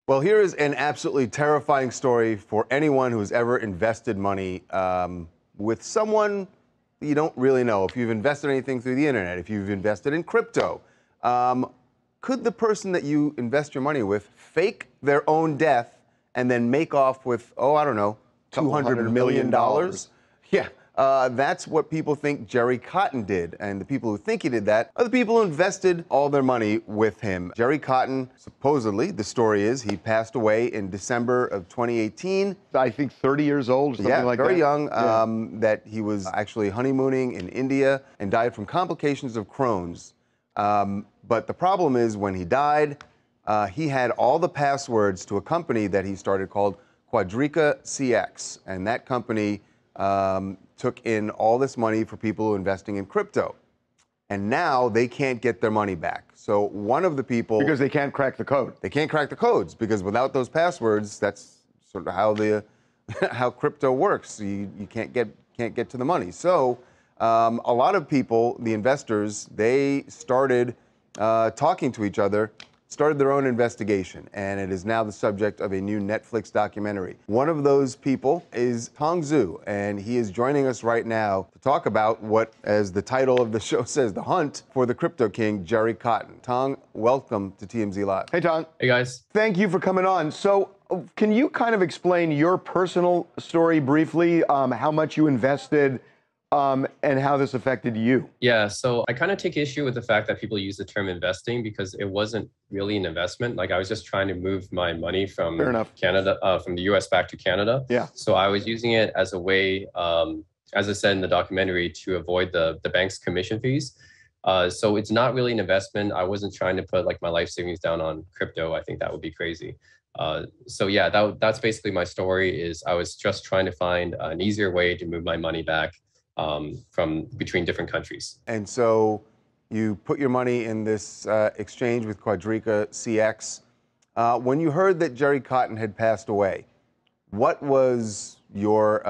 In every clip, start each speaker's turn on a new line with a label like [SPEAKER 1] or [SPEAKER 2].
[SPEAKER 1] Well, here is an absolutely terrifying story for anyone who's ever invested money with someone you don't really know. If you've invested anything through the internet, if you've invested in crypto, could the person that you invest your money with fake their own death and then make off with, oh, I don't know, $200 million? Yeah. That's what people think Jerry Cotton did. And the people who think he did that are the people who invested all their money with him. Jerry Cotton, supposedly, the story is, he passed away in December of 2018.
[SPEAKER 2] I think 30 years old, something like that.
[SPEAKER 1] Very young, that he was actually honeymooning in India and died from complications of Crohn's. But the problem is, when he died, he had all the passwords to a company that he started called QuadrigaCX. And that company took in all this money for people who are investing in crypto. And now they can't get their money back. So one of the people...
[SPEAKER 2] Because they can't crack the code.
[SPEAKER 1] They can't crack the codes, because without those passwords, that's sort of how how crypto works. You can't get to the money. So a lot of people, the investors, they started talking to each other, started their own investigation, and it is now the subject of a new Netflix documentary. One of those people is Tong, and he is joining us right now to talk about what, as the title of the show says, the hunt for the crypto king, Jerry Cotton. Tong, welcome to TMZ Live.
[SPEAKER 2] Hey, Tong.
[SPEAKER 3] Hey, guys.
[SPEAKER 2] Thank you for coming on. So can you kind of explain your personal story briefly, how much you invested, and how this affected you?
[SPEAKER 3] Yeah, so I kind of take issue with the fact that people use the term investing, because it wasn't really an investment. Like, I was just trying to move my money from Canada, from the US back to Canada.
[SPEAKER 2] Yeah.
[SPEAKER 3] So I was using it as a way, as I said in the documentary, to avoid the bank's commission fees. So it's not really an investment. I wasn't trying to put like my life savings down on crypto. I think that would be crazy. So yeah, that's basically my story. Is I was just trying to find an easier way to move my money back from between different countries.
[SPEAKER 1] And so you put your money in this exchange with QuadrigaCX. When you heard that Jerry Cotton had passed away, what was your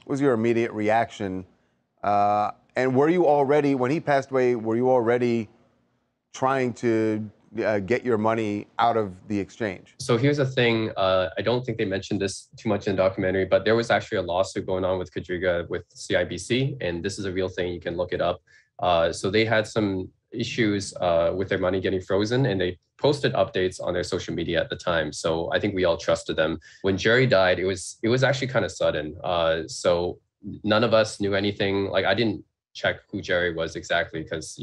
[SPEAKER 1] immediate reaction? And were you already, when he passed away, were you already trying to get your money out of the exchange?
[SPEAKER 3] So here's the thing. I don't think they mentioned this too much in the documentary, but there was actually a lawsuit going on with Quadriga with CIBC, and this is a real thing. You can look it up. So they had some issues with their money getting frozen, and they posted updates on their social media at the time. So I think we all trusted them. When Jerry died, it was actually kind of sudden. So none of us knew anything. Like, I didn't check who Jerry was exactly, because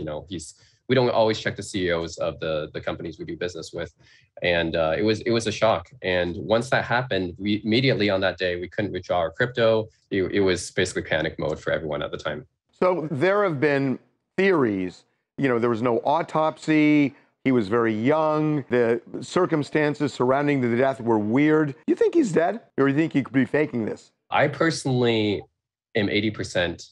[SPEAKER 3] we don't always check the CEOs of the companies we do business with. And it was a shock. And once that happened, we immediately on that day, we couldn't withdraw our crypto. It was basically panic mode for everyone at the time. So
[SPEAKER 2] there have been theories, there was no autopsy. He was very young. The circumstances surrounding the death were weird. You think he's dead, or you think he could be faking this?
[SPEAKER 3] I personally am 80%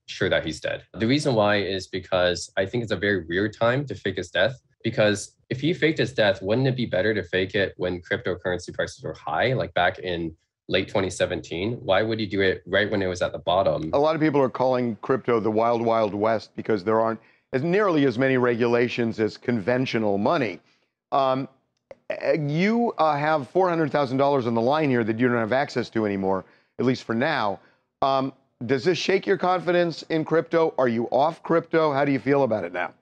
[SPEAKER 3] sure that he's dead. The reason why is because I think it's a very weird time to fake his death, because if he faked his death, wouldn't it be better to fake it when cryptocurrency prices were high, like back in late 2017? Why would he do it right when it was at the bottom?
[SPEAKER 2] A lot of people are calling crypto the wild, wild west because there aren't nearly as many regulations as conventional money. You have $400,000 on the line here that you don't have access to anymore, at least for now. Does this shake your confidence in crypto? Are you off crypto? How do you feel about it now?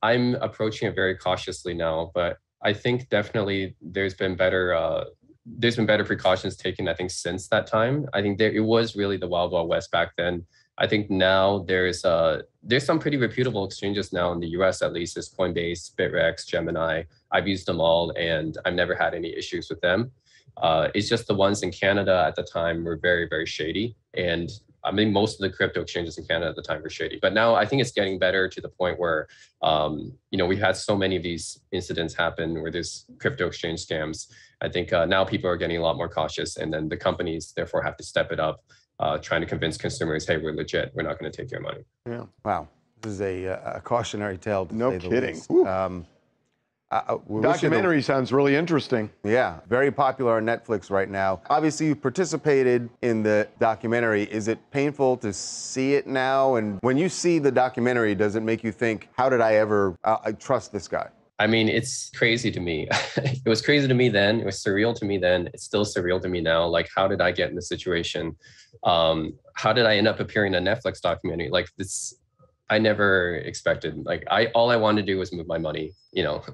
[SPEAKER 3] I'm approaching it very cautiously now, but I think definitely there's been better precautions taken, I think, since that time. I think it was really the wild, wild west back then. I think now there's some pretty reputable exchanges now in the US, at least. There's Coinbase, BitREX, Gemini. I've used them all, and I've never had any issues with them. It's just the ones in Canada at the time were very, very shady. And I mean, most of the crypto exchanges in Canada at the time were shady. But now I think it's getting better to the point where, we've had so many of these incidents happen where there's crypto exchange scams. I think now people are getting a lot more cautious, and then the companies therefore have to step it up, trying to convince consumers, hey, we're legit. We're not going to take your money.
[SPEAKER 2] Yeah.
[SPEAKER 1] Wow. This is a cautionary tale, to say the least.
[SPEAKER 2] Documentary sounds really interesting.
[SPEAKER 1] Yeah, very popular on Netflix right now. Obviously, you participated in the documentary. Is it painful to see it now? And when you see the documentary, does it make you think, how did I ever trust this guy?
[SPEAKER 3] I mean, it's crazy to me. It was crazy to me then. It was surreal to me then. It's still surreal to me now. Like, how did I get in this situation? How did I end up appearing in a Netflix documentary? Like this, I never expected. Like, all I wanted to do was move my money,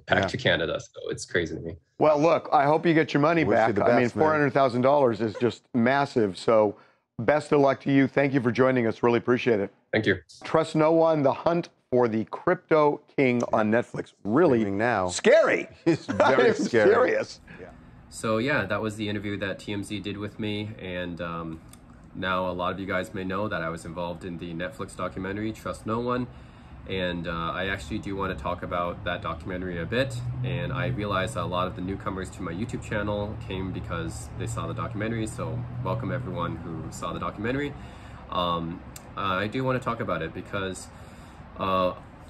[SPEAKER 3] back to Canada. So it's crazy to me.
[SPEAKER 2] Well, look, I hope you get your money
[SPEAKER 1] Wish you
[SPEAKER 2] back.
[SPEAKER 1] the
[SPEAKER 2] I mean,
[SPEAKER 1] best, man.
[SPEAKER 2] $400,000 is just massive. So best of luck to you. Thank you for joining us. Really appreciate it.
[SPEAKER 3] Thank you.
[SPEAKER 2] Trust No One, The Hunt for the Crypto King on Netflix. Really
[SPEAKER 1] Streaming now.
[SPEAKER 2] scary.
[SPEAKER 1] It's very
[SPEAKER 2] It's
[SPEAKER 1] scary.
[SPEAKER 2] serious.
[SPEAKER 3] So yeah, that was the interview that TMZ did with me, and now a lot of you guys may know that I was involved in the Netflix documentary Trust No One, and I actually do want to talk about that documentary a bit. And I realized that a lot of the newcomers to my YouTube channel came because they saw the documentary, so welcome everyone who saw the documentary. I do want to talk about it because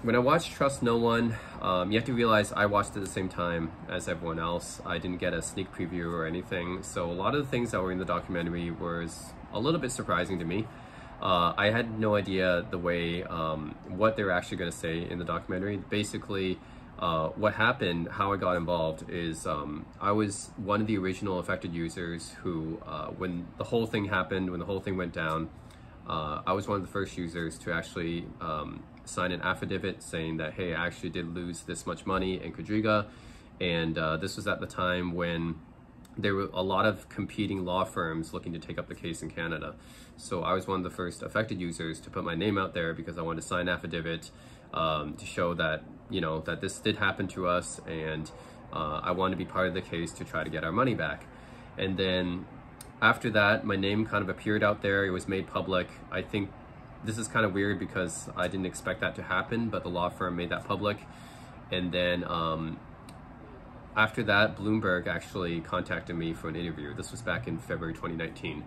[SPEAKER 3] when I watched Trust No One, you have to realize I watched it at the same time as everyone else. I didn't get a sneak preview or anything, so a lot of the things that were in the documentary was a little bit surprising to me. I had no idea the way, what they were actually going to say in the documentary. Basically, what happened, how I got involved is I was one of the original affected users who, when the whole thing happened, when the whole thing went down, I was one of the first users to actually sign an affidavit saying that, hey, I actually did lose this much money in Quadriga. And this was at the time when there were a lot of competing law firms looking to take up the case in Canada. So I was one of the first affected users to put my name out there because I wanted to sign an affidavit to show that, that this did happen to us, and I wanted to be part of the case to try to get our money back. And then after that, my name kind of appeared out there. It was made public. I think this is kind of weird because I didn't expect that to happen, but the law firm made that public. And then after that, Bloomberg actually contacted me for an interview. This was back in February 2019.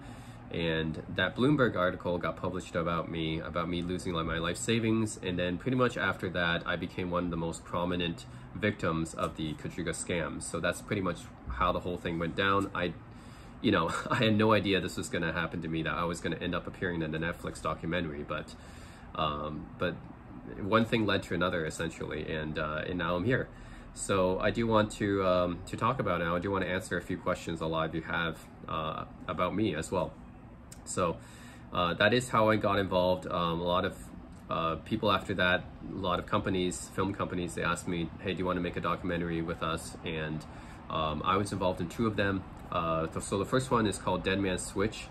[SPEAKER 3] And that Bloomberg article got published about me losing my life savings. And then pretty much after that, I became one of the most prominent victims of the Quadriga scam. So that's pretty much how the whole thing went down. I had no idea this was going to happen to me, that I was going to end up appearing in the Netflix documentary, but one thing led to another, essentially, and now I'm here. So I do want to talk about it. I do want to answer a few questions a lot of you have about me as well. So that is how I got involved. A lot of people after that, a lot of companies, film companies, they asked me, hey, do you want to make a documentary with us? And I was involved in 2 of them. So the first one is called Dead Man's Switch.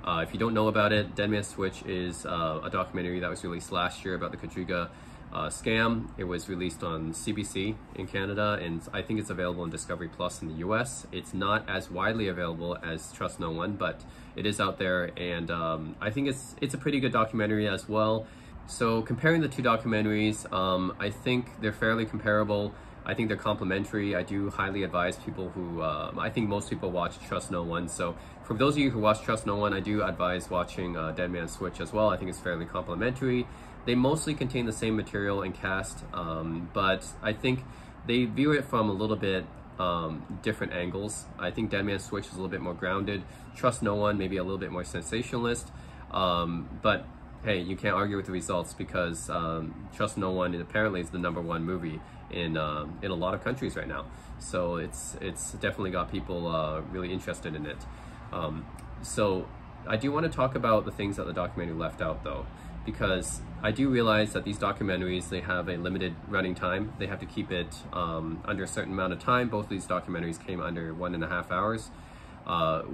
[SPEAKER 3] If you don't know about it, Dead Man's Switch is a documentary that was released last year about the Quadriga scam. It was released on CBC in Canada, and I think it's available on Discovery Plus in the US. It's not as widely available as Trust No One, but it is out there, and I think it's a pretty good documentary as well. So comparing the 2 documentaries, I think they're fairly comparable. I think they're complementary. I do highly advise people who, I think most people watch Trust No One. So for those of you who watch Trust No One, I do advise watching Dead Man's Switch as well. I think it's fairly complementary. They mostly contain the same material and cast, but I think they view it from a little bit different angles. I think Dead Man's Switch is a little bit more grounded. Trust No One maybe a little bit more sensationalist, but hey, you can't argue with the results because Trust No One apparently is the #1 movie in a lot of countries right now. So it's definitely got people really interested in it. So I do want to talk about the things that the documentary left out, though, because I do realize that these documentaries, they have a limited running time. They have to keep it under a certain amount of time. Both of these documentaries came under 1.5 hours.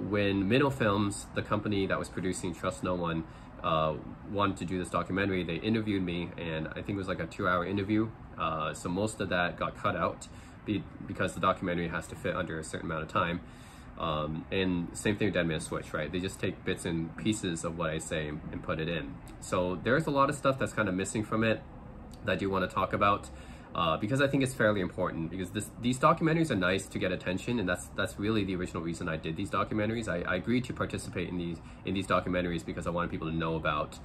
[SPEAKER 3] When Minnow Films, the company that was producing Trust No One, wanted to do this documentary, they interviewed me, and I think it was like a 2-hour interview. So most of that got cut out because the documentary has to fit under a certain amount of time. And same thing with Dead Man's Switch, right? They just take bits and pieces of what I say and put it in. So there's a lot of stuff that's kind of missing from it that I do want to talk about. Because I think it's fairly important, because these documentaries are nice to get attention, and that's really the original reason I did these documentaries. I agreed to participate in these documentaries because I wanted people to know about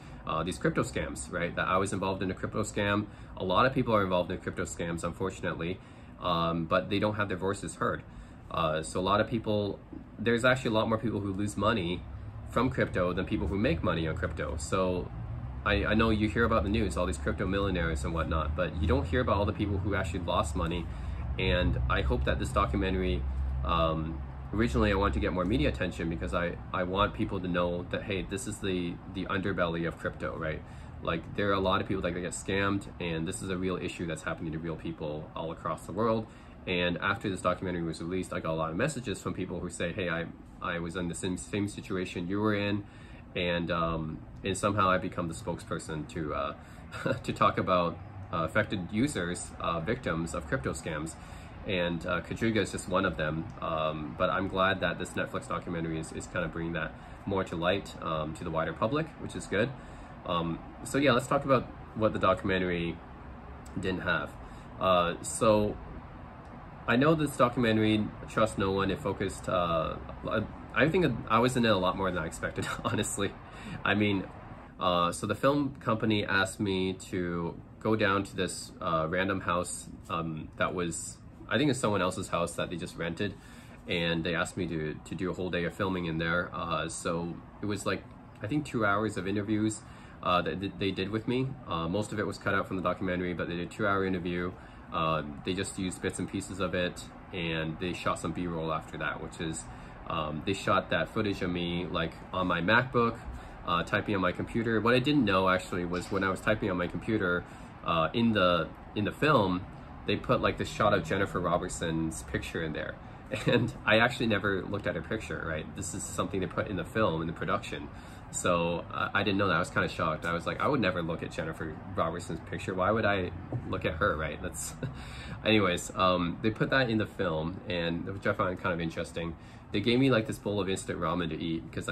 [SPEAKER 3] these crypto scams, right? That I was involved in a crypto scam. A lot of people are involved in crypto scams, unfortunately, but they don't have their voices heard. So a lot of people, there's actually a lot more people who lose money from crypto than people who make money on crypto. So I know you hear about the news, all these crypto millionaires and whatnot, but you don't hear about all the people who actually lost money And I hope that this documentary, originally I wanted to get more media attention because I want people to know that, hey, this is the underbelly of crypto, right? Like, there are a lot of people that get scammed, and this is a real issue that's happening to real people all across the world. And after this documentary was released, I got a lot of messages from people who say, hey, I was in the same situation you were in, and somehow I become the spokesperson to to talk about affected users, victims of crypto scams. And Quadriga is just one of them. But I'm glad that this Netflix documentary is kind of bringing that more to light to the wider public, which is good. So yeah, let's talk about what the documentary didn't have. So I know this documentary, Trust No One, it focused, I think I was in it a lot more than I expected, honestly. I mean, so the film company asked me to go down to this random house that was, I think it's someone else's house that they just rented, and they asked me to do a whole day of filming in there. So it was like, I think 2 hours of interviews that they did with me. Most of it was cut out from the documentary, but they did a 2-hour interview. They just used bits and pieces of it, and they shot some B-roll after that, which is, they shot that footage of me like on my MacBook, typing on my computer. What I didn't know actually was when I was typing on my computer, in the film, they put like the shot of Jennifer Robertson's picture in there. And I actually never looked at her picture, right? This is something they put in the film, in the production. So I didn't know that. I was kind of shocked. I was like, I would never look at Jennifer Robertson's picture. Why would I look at her, right? That's, anyways, they put that in the film, and which I find kind of interesting. They gave me like this bowl of instant ramen to eat because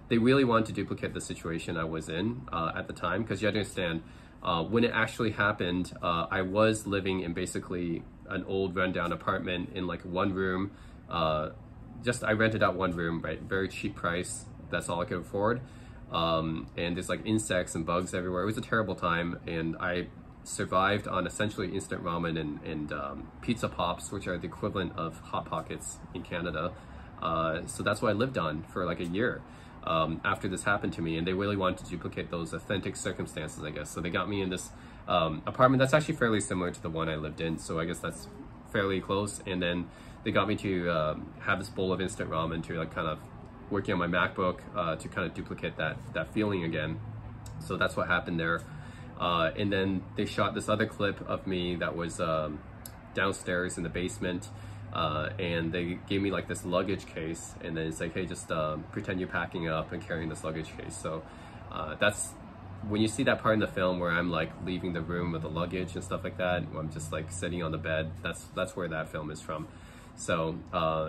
[SPEAKER 3] they really wanted to duplicate the situation I was in at the time. Because you understand, when it actually happened, I was living in basically an old rundown apartment in like one room. I rented out one room, right? Very cheap price. That's all I could afford. And there's like insects and bugs everywhere. It was a terrible time, and I survived on essentially instant ramen and pizza pops, which are the equivalent of Hot Pockets in Canada. So that's what I lived on for like a year after this happened to me, and they really wanted to duplicate those authentic circumstances, I guess. So they got me in this apartment that's actually fairly similar to the one I lived in, so I guess that's fairly close. And then they got me to have this bowl of instant ramen to like kind of working on my MacBook to kind of duplicate that feeling again. So that's what happened there. And then they shot this other clip of me that was downstairs in the basement, and they gave me like this luggage case, and then it's like, hey, just pretend you're packing up and carrying this luggage case. So that's when you see that part in the film where I'm like leaving the room with the luggage and stuff like that, where I'm just like sitting on the bed. That's where that film is from. So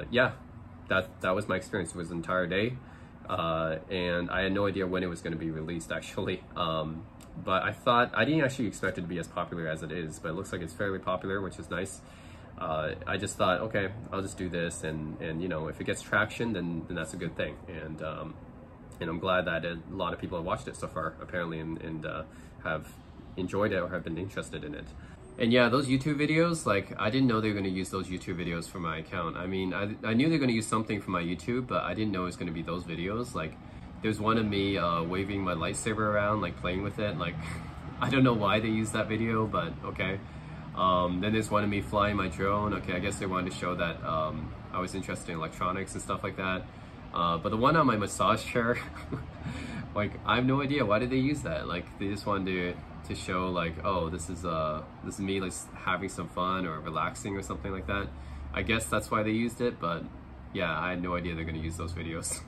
[SPEAKER 3] yeah. That was my experience. It was an entire day, and I had no idea when it was going to be released, actually. But I didn't actually expect it to be as popular as it is, but it looks like it's fairly popular, which is nice. I just thought, okay, I'll just do this, and you know, if it gets traction, then that's a good thing. And I'm glad that a lot of people have watched it so far, apparently, and have enjoyed it or have been interested in it. And yeah, those YouTube videos, like, I didn't know they were going to use those YouTube videos for my account. I mean, I knew they were going to use something for my YouTube, but I didn't know it was going to be those videos. Like, there's one of me waving my lightsaber around, like, playing with it. Like, I don't know why they used that video, but okay. Then there's one of me flying my drone. Okay, I guess they wanted to show that I was interested in electronics and stuff like that. But the one on my massage chair, like, I have no idea. Why did they use that? Like, they just wanted to show like, oh, this is me like having some fun or relaxing or something like that. I guess that's why they used it, but yeah, I had no idea they're gonna use those videos.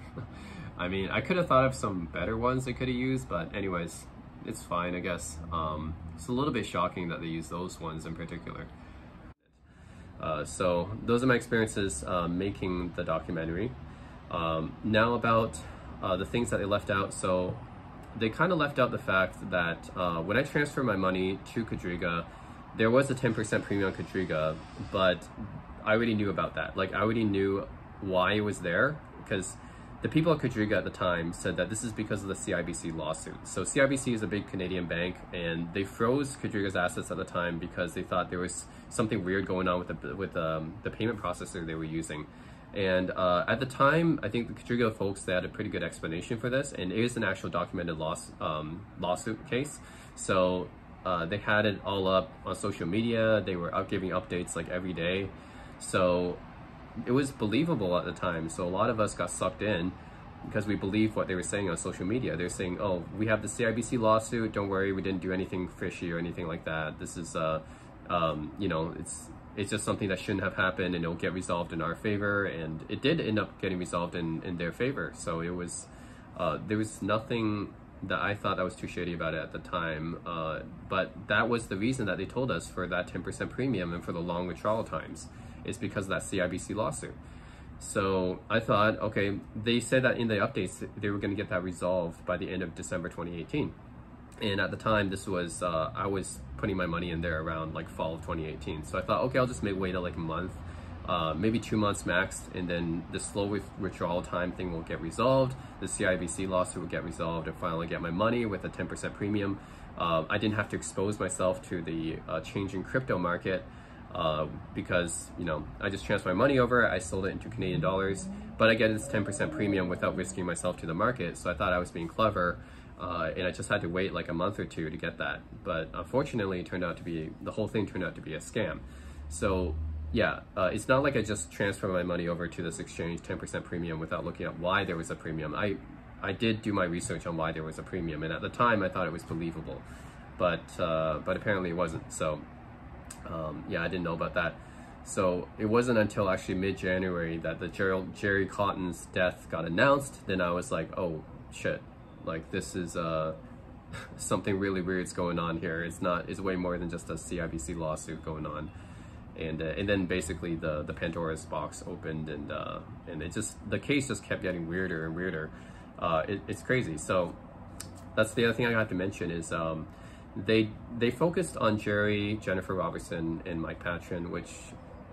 [SPEAKER 3] I mean, I could have thought of some better ones they could have used, but anyways, it's fine, I guess. It's a little bit shocking that they use those ones in particular. So those are my experiences making the documentary. Now about the things that they left out. So they kind of left out the fact that when I transferred my money to Quadriga, there was a 10% premium on Quadriga, but I already knew about that. Like, I already knew why it was there, because the people at Quadriga at the time said that this is because of the CIBC lawsuit. So CIBC is a big Canadian bank, and they froze Quadriga's assets at the time because they thought there was something weird going on with the payment processor they were using. And at the time, I think the Quadriga folks, they had a pretty good explanation for this, and it is an actual documented lawsuit case. So They had it all up on social media. They were out giving updates like every day. So it was believable at the time. So a lot of us got sucked in because we believed what they were saying on social media. They're saying, oh, we have the CIBC lawsuit. Don't worry, we didn't do anything fishy or anything like that. This is, you know, it's just something that shouldn't have happened and it'll get resolved in our favor. And it did end up getting resolved in their favor. So it was, there was nothing that I thought that was too shady about it at the time. But that was the reason that they told us for that 10% premium and for the long withdrawal times. It's because of that CIBC lawsuit. So I thought, okay, they said that in the updates, they were going to get that resolved by the end of December 2018. And at the time, this was, I was putting my money in there around like fall of 2018. So I thought, okay, I'll just wait like a month, maybe 2 months max. And then the slow withdrawal time thing will get resolved. The CIBC lawsuit will get resolved and finally get my money with a 10% premium. I didn't have to expose myself to the changing crypto market. Because, you know, I just transferred my money over, I sold it into Canadian dollars, but I get this 10% premium without risking myself to the market. So I thought I was being clever, and I just had to wait like a month or two to get that. But unfortunately, it turned out to be, the whole thing turned out to be a scam. So yeah, it's not like I just transferred my money over to this exchange 10% premium without looking at why there was a premium. I did do my research on why there was a premium, and at the time I thought it was believable, but apparently it wasn't. So yeah, I didn't know about that. So it wasn't until actually mid-January that the Jerry Cotton's death got announced. Then I was like, oh shit, like this is something really weird's going on here. It's way more than just a CIBC lawsuit going on. And then basically the Pandora's box opened, and it just, the case just kept getting weirder and weirder. It's crazy. So that's the other thing I have to mention is they focused on Jerry, Jennifer Robertson, and Mike Patron, which,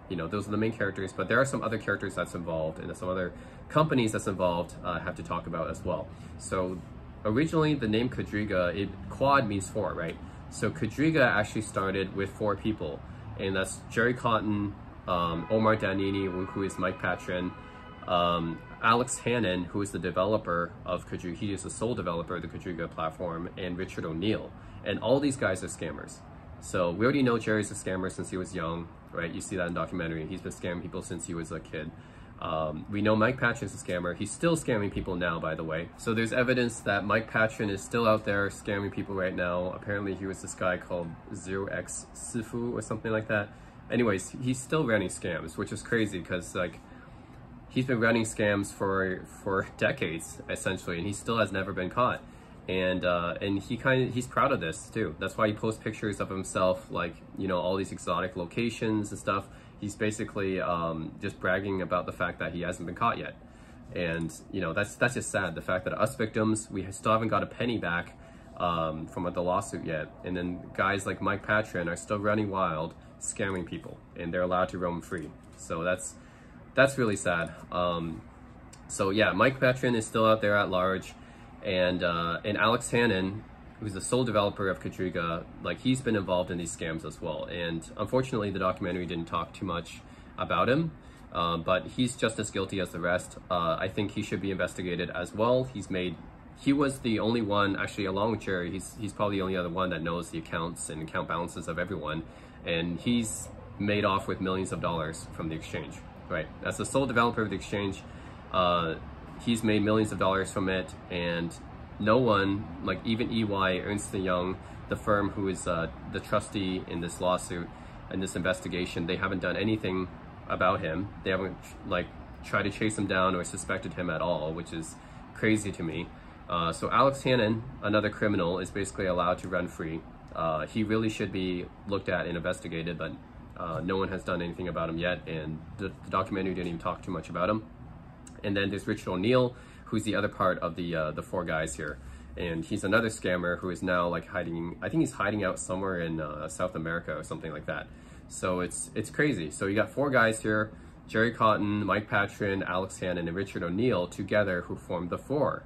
[SPEAKER 3] you know, those are the main characters, but there are some other characters that's involved and some other companies that's involved I have to talk about as well. So originally the name Quadriga, quad means 4, right? So Quadriga actually started with 4 people, and that's Jerry Cotton, Omar Danini, who is Mike Patron, Alex Hannon, who is the developer of Quadriga, he is the sole developer of the Quadriga platform, and Richard O'Neill. And all these guys are scammers. So we already know Jerry's a scammer since he was young, right? You see that in documentary. He's been scamming people since he was a kid. We know Mike Patron's a scammer. He's still scamming people now, by the way. So there's evidence that Mike Patron is still out there scamming people right now. Apparently he was this guy called 0x Sifu or something like that. Anyways, he's still running scams, which is crazy because like he's been running scams for decades essentially, and he still has never been caught. And he's proud of this too. That's why he posts pictures of himself, like, you know, all these exotic locations and stuff. He's basically just bragging about the fact that he hasn't been caught yet. And, you know, that's just sad. The fact that us victims, we still haven't got a penny back from the lawsuit yet. And then guys like Mike Patron are still running wild, scamming people, and they're allowed to roam free. So that's really sad. So yeah, Mike Patron is still out there at large. And Alex Hannon, who's the sole developer of Quadriga, like he's been involved in these scams as well. And unfortunately, the documentary didn't talk too much about him, but he's just as guilty as the rest. I think he should be investigated as well. He was the only one, actually, along with Jerry, he's probably the only other one that knows the accounts and account balances of everyone. And he's made off with millions of dollars from the exchange, right? As the sole developer of the exchange, he's made millions of dollars from it, and no one, like even EY, Ernst & Young, the firm who is the trustee in this lawsuit and this investigation, they haven't done anything about him. They haven't like tried to chase him down or suspected him at all, which is crazy to me. So Alex Hannon, another criminal, is basically allowed to run free. He really should be looked at and investigated, but no one has done anything about him yet, and the documentary didn't even talk too much about him. And then there's Richard O'Neill, who's the other part of the 4 guys here. And he's another scammer who is now like hiding, I think he's hiding out somewhere in South America or something like that. So it's crazy. So you got 4 guys here, Jerry Cotton, Mike Patron, Alex Hannon, and Richard O'Neill together, who formed the 4,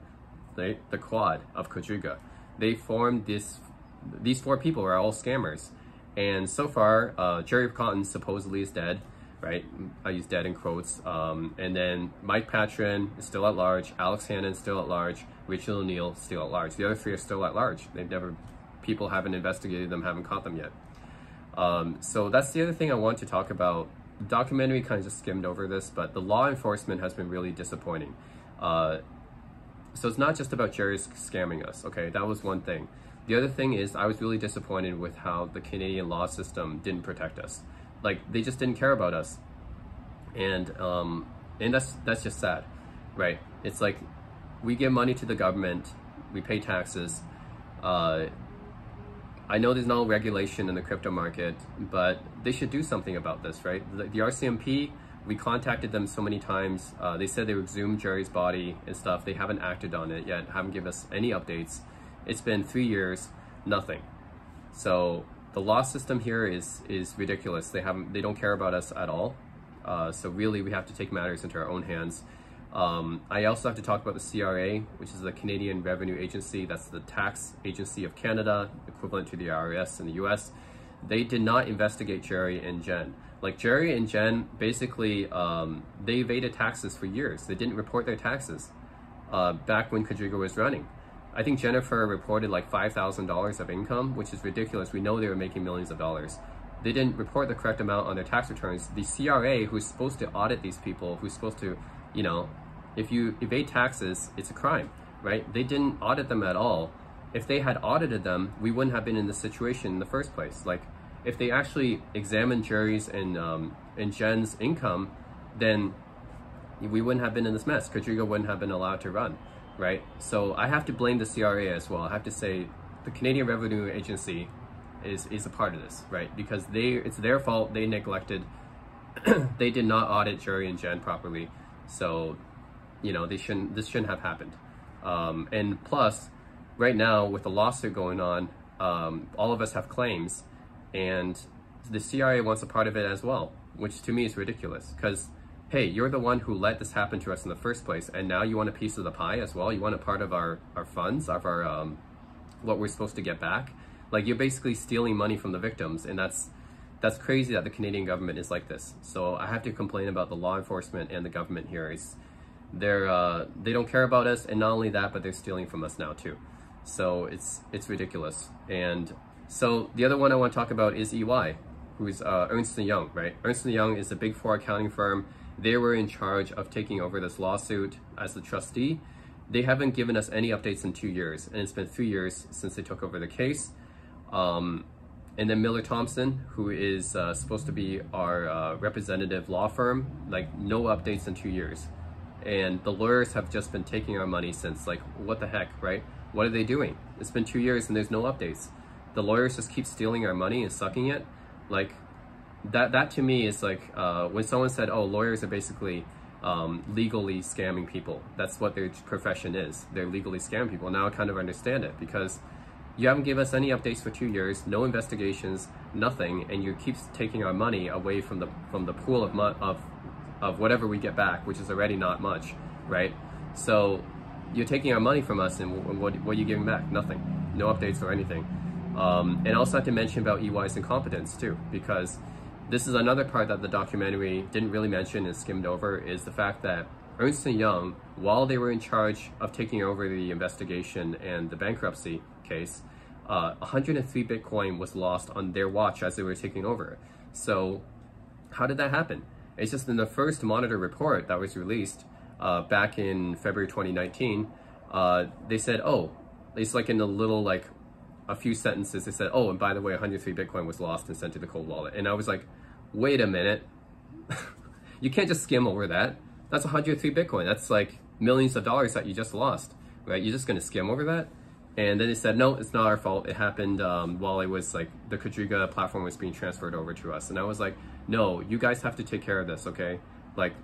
[SPEAKER 3] the quad of Quadriga. They formed these 4 people are all scammers. And so far, Jerry Cotton supposedly is dead. Right, I use dead in quotes. And then Mike Patron is still at large, Alex Hannon still at large, Richard O'Neill still at large. The other 3 are still at large. They've never people haven't investigated them, haven't caught them yet. So that's the other thing I want to talk about. The documentary kind of just skimmed over this, but the law enforcement has been really disappointing. So it's not just about Jerry's scamming us, okay? That was one thing. The other thing is I was really disappointed with how the Canadian law system didn't protect us. Like, they just didn't care about us. And that's just sad, right? It's like, we give money to the government, we pay taxes. I know there's no regulation in the crypto market, but they should do something about this, right? The RCMP, we contacted them so many times. They said they would exhume Jerry's body and stuff. They haven't acted on it yet, haven't given us any updates. It's been 3 years, nothing. So the law system here is ridiculous. They don't care about us at all. So really, we have to take matters into our own hands. I also have to talk about the CRA, which is the Canadian Revenue Agency. That's the tax agency of Canada, equivalent to the IRS in the US. They did not investigate Jerry and Jen. Like, Jerry and Jen, basically, they evaded taxes for years. They didn't report their taxes back when Quadriga was running. I think Jennifer reported like $5,000 of income, which is ridiculous. We know they were making millions of dollars. They didn't report the correct amount on their tax returns. The CRA, who's supposed to audit these people, who's supposed to, you know, if you evade taxes, it's a crime, right? They didn't audit them at all. If they had audited them, we wouldn't have been in this situation in the first place. Like, if they actually examined Jerry's and Jen's income, then we wouldn't have been in this mess. Quadriga wouldn't have been allowed to run, right? So I have to blame the CRA as well. I have to say the Canadian Revenue Agency is a part of this, right? Because it's their fault. They neglected, they did not audit Jerry and Jen properly. So, you know, this shouldn't have happened. And plus, right now with the lawsuit going on, all of us have claims, and the CRA wants a part of it as well, which to me is ridiculous. Because, hey, you're the one who let this happen to us in the first place, and now you want a piece of the pie as well. You want a part of our funds, of our what we're supposed to get back. Like, you're basically stealing money from the victims, and that's crazy that the Canadian government is like this. So I have to complain about the law enforcement and the government here. They don't care about us, and not only that, but they're stealing from us now too. So it's ridiculous. And so the other one I want to talk about is EY, who's Ernst & Young, right? Ernst & Young is a Big Four accounting firm. They were in charge of taking over this lawsuit as the trustee. They haven't given us any updates in 2 years, and it's been 3 years since they took over the case. And then Miller Thompson, who is supposed to be our representative law firm, like, no updates in 2 years. And the lawyers have just been taking our money since. Like, what the heck, right? What are they doing? It's been 2 years and there's no updates. The lawyers just keep stealing our money and sucking it. Like, that to me is like, when someone said, oh, lawyers are basically legally scamming people. That's what their profession is. They're legally scamming people. Now I kind of understand it, because you haven't given us any updates for 2 years, no investigations, nothing, and you keep taking our money away from the pool of whatever we get back, which is already not much, right? So you're taking our money from us, and what are you giving back? Nothing, no updates or anything. And I also have to mention about EY's incompetence too, because this is another part that the documentary didn't really mention and skimmed over, is the fact that Ernst & Young, while they were in charge of taking over the investigation and the bankruptcy case, 103 Bitcoin was lost on their watch as they were taking over. So how did that happen? It's just in the first monitor report that was released back in February 2019, they said, oh, it's like in a little, like a few sentences, they said, oh, and by the way, 103 Bitcoin was lost and sent to the cold wallet. And I was like, wait a minute. You can't just skim over that. That's 103 Bitcoin. That's like millions of dollars that you just lost, right? You're just going to skim over that? And then they said, no, it's not our fault. It happened while it was like the Quadriga platform was being transferred over to us. And I was like, no, you guys have to take care of this, okay? Like,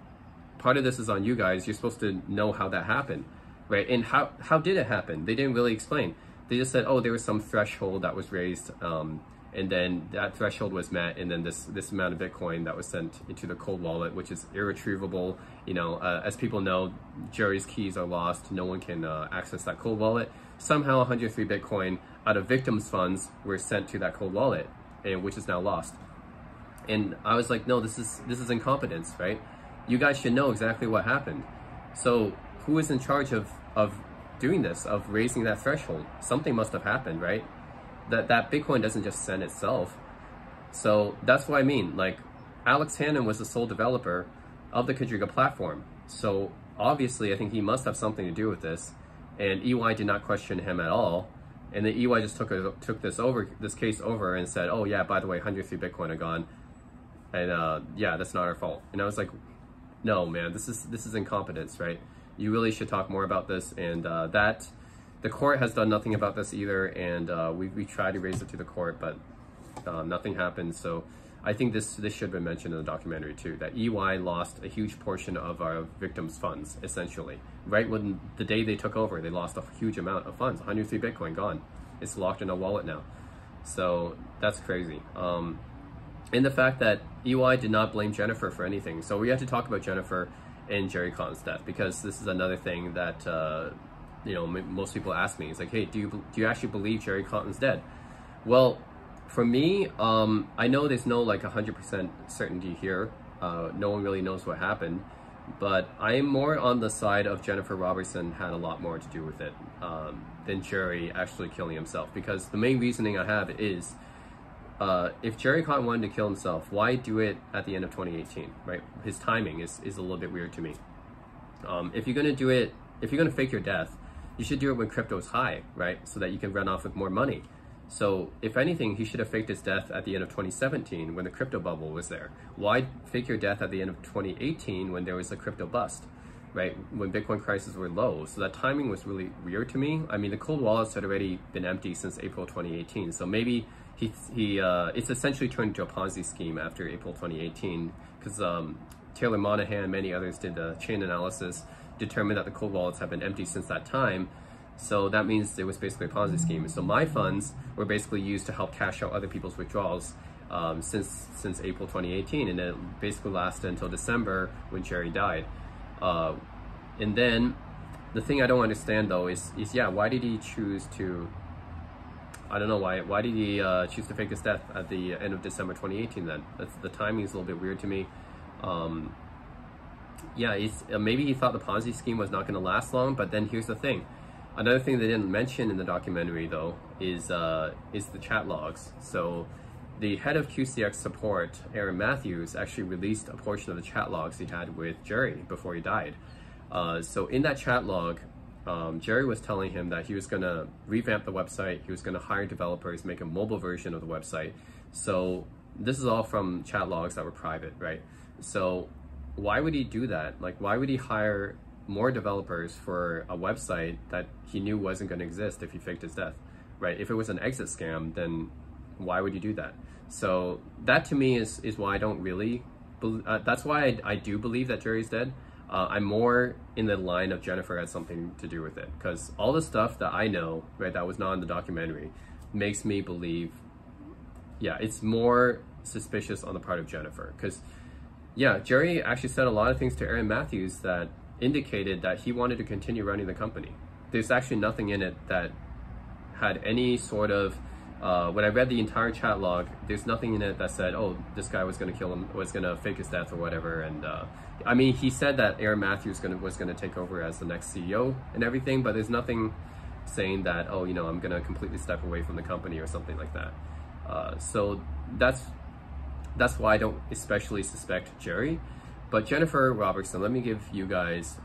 [SPEAKER 3] part of this is on you guys. You're supposed to know how that happened, right? And how did it happen? They didn't really explain. They just said, oh, there was some threshold that was raised, and then that threshold was met, and then this amount of Bitcoin that was sent into the cold wallet, which is irretrievable. You know, as people know, Jerry's keys are lost. No one can access that cold wallet. Somehow 103 Bitcoin out of victims' funds were sent to that cold wallet, and which is now lost. And I was like, no, this is incompetence, right? You guys should know exactly what happened. So who is in charge of doing this, of raising that threshold? Something must have happened, right? that Bitcoin doesn't just send itself. So that's what I mean. Like, Alex Hannon was the sole developer of the Quadriga platform. So obviously, I think he must have something to do with this. And EY did not question him at all. And then EY just took this case over and said, oh yeah, by the way, 103 Bitcoin are gone. And yeah, that's not our fault. And I was like, no, man, this is incompetence, right? You really should talk more about this. And the court has done nothing about this either. And we tried to raise it to the court, but nothing happened. So I think this should have been mentioned in the documentary too, that EY lost a huge portion of our victims' funds, essentially. Right when the day they took over, they lost a huge amount of funds. 103 Bitcoin gone. It's locked in a wallet now. So that's crazy. And the fact that EY did not blame Jennifer for anything. So we have to talk about Jennifer and Jerry Cotton's death, because this is another thing that you know, most people ask me. It's like, hey, do you actually believe Jerry Cotton's dead? Well, for me, I know there's no like 100% certainty here. No one really knows what happened, but I am more on the side of Jennifer Robertson had a lot more to do with it than Jerry actually killing himself. Because the main reasoning I have is, if Jerry Cotton wanted to kill himself, why do it at the end of 2018, right? His timing is a little bit weird to me. If you're gonna do it, if you're gonna fake your death, you should do it when crypto is high, right? So that you can run off with more money. So if anything, he should have faked his death at the end of 2017 when the crypto bubble was there. Why fake your death at the end of 2018 when there was a crypto bust, right? When Bitcoin prices were low. So that timing was really weird to me. I mean, the cold wallets had already been empty since April 2018. So maybe it's essentially turned into a Ponzi scheme after April 2018, because Taylor Monahan and many others did the chain analysis, determined that the cold wallets have been empty since that time. So that means it was basically a Ponzi scheme. So my funds were basically used to help cash out other people's withdrawals since April 2018, and it basically lasted until December when Jerry died. And then the thing I don't understand though is yeah, why did he choose to? I don't know why did he choose to fake his death at the end of December 2018 then? The timing is a little bit weird to me. Yeah, maybe he thought the Ponzi scheme was not going to last long, but then here's the thing. Another thing they didn't mention in the documentary though is the chat logs. So the head of QCX support, Aaron Matthews, actually released a portion of the chat logs he had with Jerry before he died. So in that chat log, Jerry was telling him that he was going to revamp the website, he was going to hire developers, make a mobile version of the website. So this is all from chat logs that were private, right? So why would he do that? Like, why would he hire more developers for a website that he knew wasn't going to exist if he faked his death, right? If it was an exit scam, then why would you do that? So that to me is why I don't really, that's why I do believe that Jerry's dead. I'm more in the line of Jennifer had something to do with it, because all the stuff that I know, right, that was not in the documentary, makes me believe, yeah, it's more suspicious on the part of Jennifer. Because, yeah, Jerry actually said a lot of things to Aaron Matthews that indicated that he wanted to continue running the company. There's actually nothing in it that had any sort of, when I read the entire chat log, there's nothing in it that said, oh, this guy was going to kill him, was going to fake his death or whatever. And I mean, he said that Aaron Matthews was going to take over as the next CEO and everything, but there's nothing saying that, oh, you know, I'm going to completely step away from the company or something like that. So that's why I don't especially suspect Jerry. But Jennifer Robertson, let me give you guys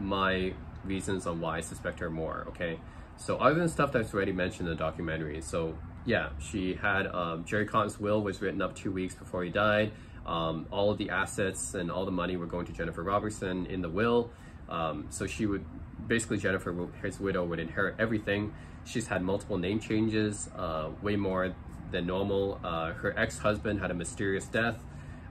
[SPEAKER 3] my reasons on why I suspect her more, okay? So other than stuff that's already mentioned in the documentary, so yeah, she had, Jerry Cotton's will was written up 2 weeks before he died. All of the assets and all the money were going to Jennifer Robertson in the will. So she would, basically Jennifer, his widow, would inherit everything. She's had multiple name changes, way more than normal. Her ex-husband had a mysterious death.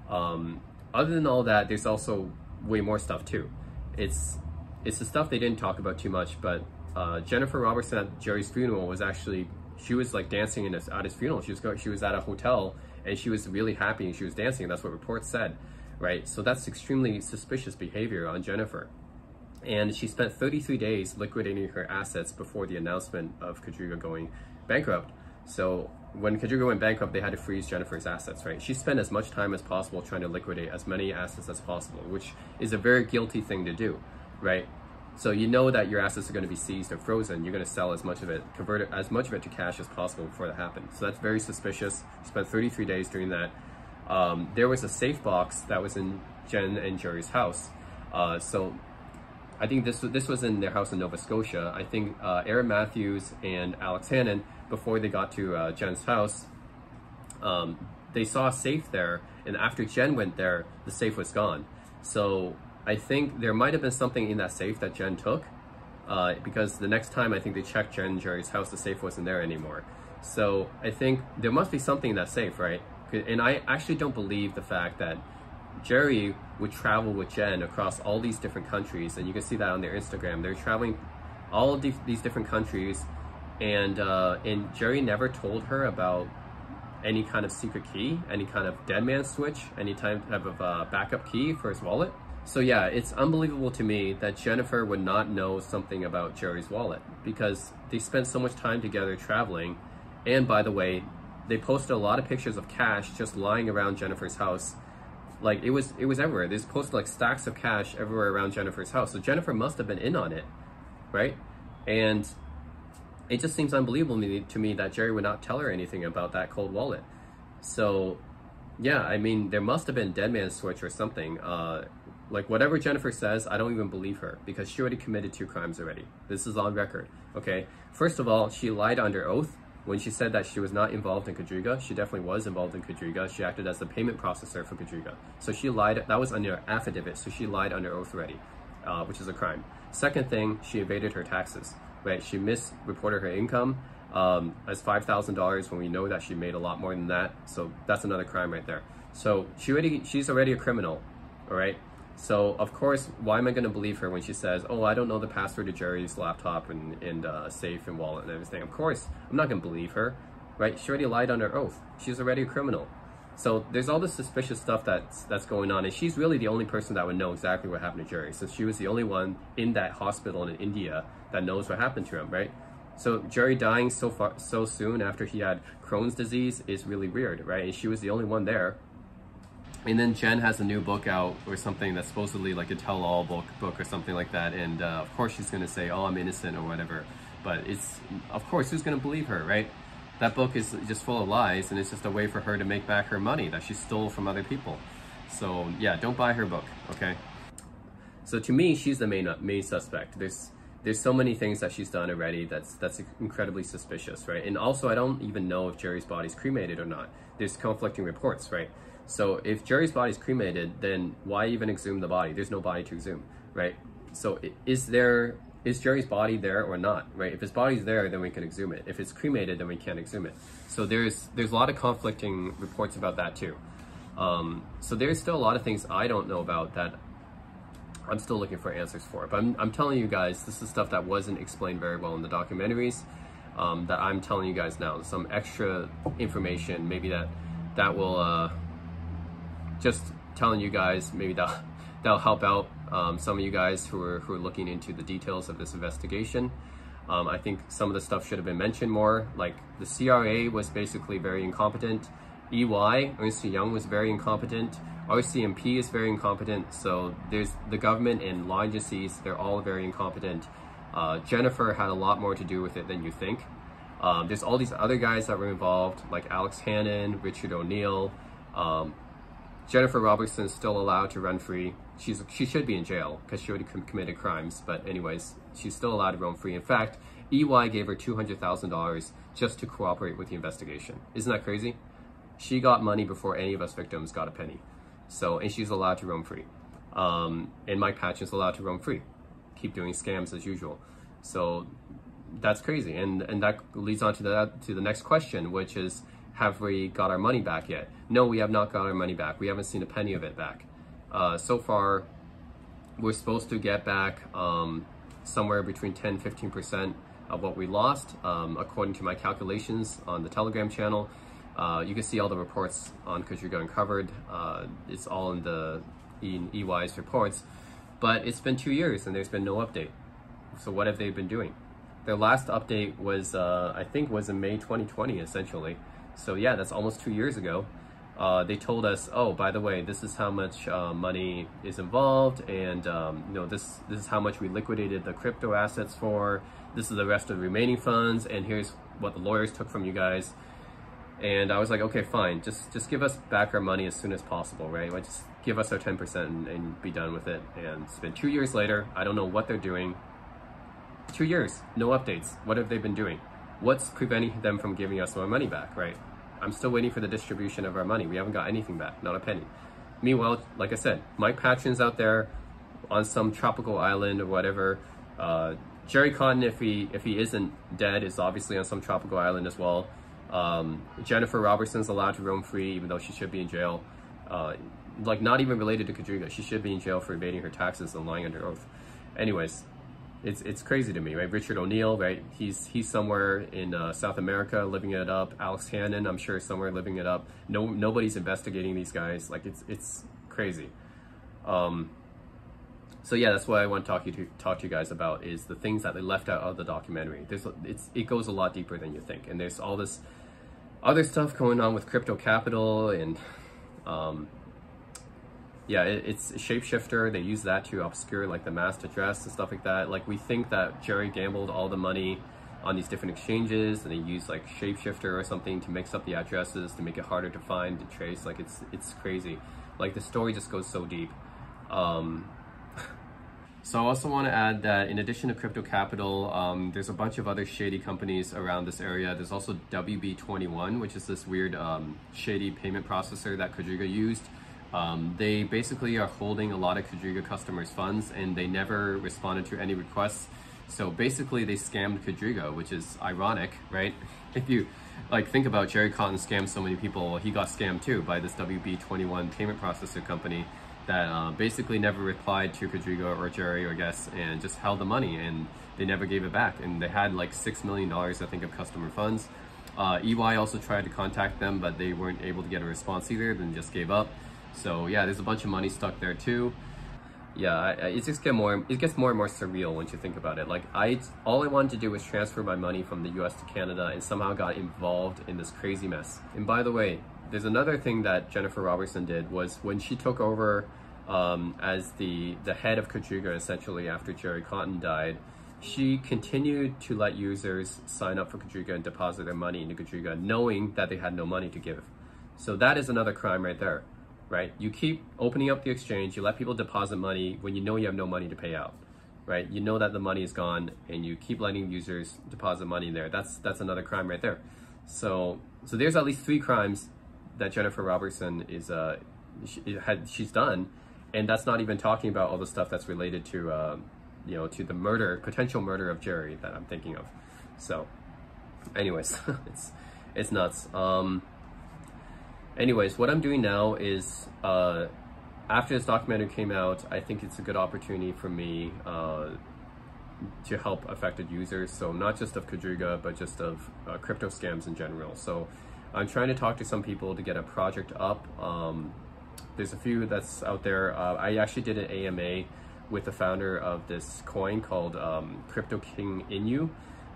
[SPEAKER 3] Other than all that, there's also way more stuff too. It's the stuff they didn't talk about too much, but Jennifer Robertson at Jerry's funeral was actually, she was like dancing at his funeral. She was at a hotel and she was really happy and she was dancing. That's what reports said, right? So that's extremely suspicious behavior on Jennifer. And she spent 33 days liquidating her assets before the announcement of Quadriga going bankrupt. So when Quadriga went bankrupt, they had to freeze Jennifer's assets, right? She spent as much time as possible trying to liquidate as many assets as possible, which is a very guilty thing to do, right? So you know that your assets are going to be seized or frozen. You're going to sell as much of it, convert as much of it to cash as possible before that happens. So that's very suspicious. Spent 33 days doing that. There was a safe box that was in Jen and Jerry's house. So I think this was in their house in Nova Scotia. I think Aaron Matthews and Alex Hannon, before they got to Jen's house, they saw a safe there, and after Jen went there, the safe was gone. So I think there might have been something in that safe that Jen took, because the next time I think they checked Jen and Jerry's house, the safe wasn't there anymore. So I think there must be something in that safe, right? And I actually don't believe the fact that Jerry would travel with Jen across all these different countries, and you can see that on their Instagram. They're traveling all of these different countries, and Jerry never told her about any kind of secret key, any kind of dead man switch, any type of backup key for his wallet. So yeah, it's unbelievable to me that Jennifer would not know something about Jerry's wallet, because they spent so much time together traveling. And by the way, they posted a lot of pictures of cash just lying around Jennifer's house. Like it was everywhere. They just posted like stacks of cash everywhere around Jennifer's house. So Jennifer must have been in on it, right? And it just seems unbelievable to me that Jerry would not tell her anything about that cold wallet. So yeah, I mean, there must have been dead man switch or something. Like whatever Jennifer says, I don't even believe her, because she already committed 2 crimes already. This is on record, okay? First of all, she lied under oath when she said that she was not involved in Quadriga. She definitely was involved in Quadriga. She acted as the payment processor for Quadriga. So she lied, that was under affidavit, so she lied under oath already, which is a crime. Second thing, she evaded her taxes, right? She misreported her income as $5,000 when we know that she made a lot more than that. So that's another crime right there. So she's already a criminal, all right? So of course, why am I going to believe her when she says, oh, I don't know the password to Jerry's laptop and safe and wallet and everything? Of course, I'm not going to believe her, right? She already lied under oath. She's already a criminal. So there's all this suspicious stuff that's going on, and she's really the only person that would know exactly what happened to Jerry, since she was the only one in that hospital in India that knows what happened to him, right? So Jerry dying so soon after he had Crohn's disease is really weird, right? And she was the only one there. And then Jen has a new book out or something that's supposedly like a tell-all book or something like that. And of course she's going to say, oh, I'm innocent or whatever. But it's, of course, who's going to believe her, right? That book is just full of lies, and it's just a way for her to make back her money that she stole from other people. So yeah, don't buy her book, okay? So to me, she's the main suspect. There's so many things that she's done already that's incredibly suspicious, right? And also, I don't even know if Jerry's body's cremated or not. There's conflicting reports, right? So if Jerry's body's cremated, then why even exhume the body? There's no body to exhume, right? So is Jerry's body there or not, right? If his body's there, then we can exhume it. If it's cremated, then we can't exhume it. So there's a lot of conflicting reports about that too. So there's still a lot of things I don't know about that I'm still looking for answers for. But I'm telling you guys, this is stuff that wasn't explained very well in the documentaries, that I'm telling you guys now. Some extra information, maybe that will just telling you guys, maybe that'll help out some of you guys who are looking into the details of this investigation. I think some of the stuff should have been mentioned more, like the CRA was basically very incompetent. EY, Ernst & Young, was very incompetent. RCMP is very incompetent. So there's the government and law agencies, they're all very incompetent. Jennifer had a lot more to do with it than you think. There's all these other guys that were involved, like Alex Hannon, Richard O'Neill. Jennifer Robertson's still allowed to run free. She should be in jail because she already committed crimes. But anyways, she's still allowed to roam free. In fact, EY gave her $200,000 just to cooperate with the investigation. Isn't that crazy? She got money before any of us victims got a penny. So, and she's allowed to roam free. And Mike Patchen's allowed to roam free. Keep doing scams as usual. So that's crazy. And that leads on to the next question, which is, have we got our money back yet? No, we have not got our money back. We haven't seen a penny of it back. So far, we're supposed to get back somewhere between 10-15% of what we lost, according to my calculations on the Telegram channel. You can see all the reports on Quadriga Uncovered. It's all in EY's reports. But it's been 2 years and there's been no update. So what have they been doing? Their last update was, I think, was in May 2020, essentially. So yeah, that's almost 2 years ago. they told us, oh, by the way, this is how much money is involved, and you know, this is how much we liquidated the crypto assets for. This is the rest of the remaining funds, and here's what the lawyers took from you guys. And I was like, okay, fine, just give us back our money as soon as possible, right? Like, just give us our 10% and be done with it. And it's been 2 years later. I don't know what they're doing. 2 years, no updates. What have they been doing? What's preventing them from giving us our money back, right? I'm still waiting for the distribution of our money. We haven't got anything back, not a penny. Meanwhile, like I said, Mike Patron's out there on some tropical island or whatever. Jerry Cotton, if he isn't dead, is obviously on some tropical island as well. Jennifer Robertson's allowed to roam free, even though she should be in jail. Like, not even related to Quadriga. She should be in jail for evading her taxes and lying under oath. Anyways, it's crazy to me, right? Richard O'Neill, right? He's somewhere in South America living it up. Alex Hannon, I'm sure, is somewhere living it up. Nobody's investigating these guys. Like, it's crazy. So yeah, that's what I want to talk to you guys about, is the things that they left out of the documentary. It goes a lot deeper than you think, and there's all this other stuff going on with crypto capital, and yeah, it's a shapeshifter. They use that to obscure like the masked address and stuff like that. Like, we think that Jerry gambled all the money on these different exchanges, and they use like shapeshifter or something to mix up the addresses to make it harder to find and trace. Like, it's crazy. Like, the story just goes so deep. So I also want to add that in addition to crypto capital, there's a bunch of other shady companies around this area. There's also WB21, which is this weird shady payment processor that Quadriga used. They basically are holding a lot of Quadriga customers' funds, and they never responded to any requests. So basically they scammed Quadriga, which is ironic, right? If you like think about Jerry Cotton scammed so many people, he got scammed too by this WB21 payment processor company that basically never replied to Quadriga or Jerry or Guess, and just held the money, and they never gave it back. And they had like $6 million, I think, of customer funds. EY also tried to contact them, but they weren't able to get a response either, then just gave up. So yeah, there's a bunch of money stuck there too. Yeah, it gets more and more surreal once you think about it. Like, all I wanted to do was transfer my money from the US to Canada, and somehow got involved in this crazy mess. And by the way, there's another thing that Jennifer Robertson did, was when she took over as the head of Quadriga, essentially after Jerry Cotton died, she continued to let users sign up for Quadriga and deposit their money into Quadriga, knowing that they had no money to give. So that is another crime right there, right? You keep opening up the exchange, you let people deposit money when you know you have no money to pay out, right? You know that the money is gone, and you keep letting users deposit money there. That's another crime right there. So there's at least 3 crimes that Jennifer Robertson she's done, and that's not even talking about all the stuff that's related to you know, to the potential murder of Jerry that I'm thinking of. So anyways, it's nuts. Anyways, what I'm doing now is after this documentary came out, I think it's a good opportunity for me to help affected users. So not just of Quadriga, but just of crypto scams in general. So I'm trying to talk to some people to get a project up. There's a few that's out there. I actually did an AMA with the founder of this coin called Crypto King Inu.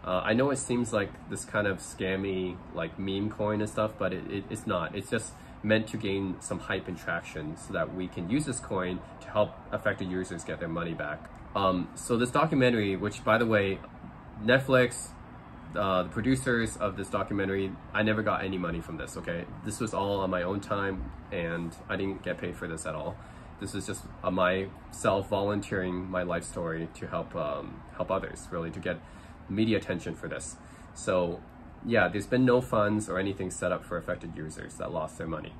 [SPEAKER 3] I know it seems like this kind of scammy, like, meme coin and stuff, but it's not. It's just meant to gain some hype and traction so that we can use this coin to help affected users get their money back. So this documentary, which, by the way, Netflix, the producers of this documentary, I never got any money from this, okay? This was all on my own time, and I didn't get paid for this at all. This is just myself volunteering my life story to help others, really, to get media attention for this. So yeah, there's been no funds or anything set up for affected users that lost their money.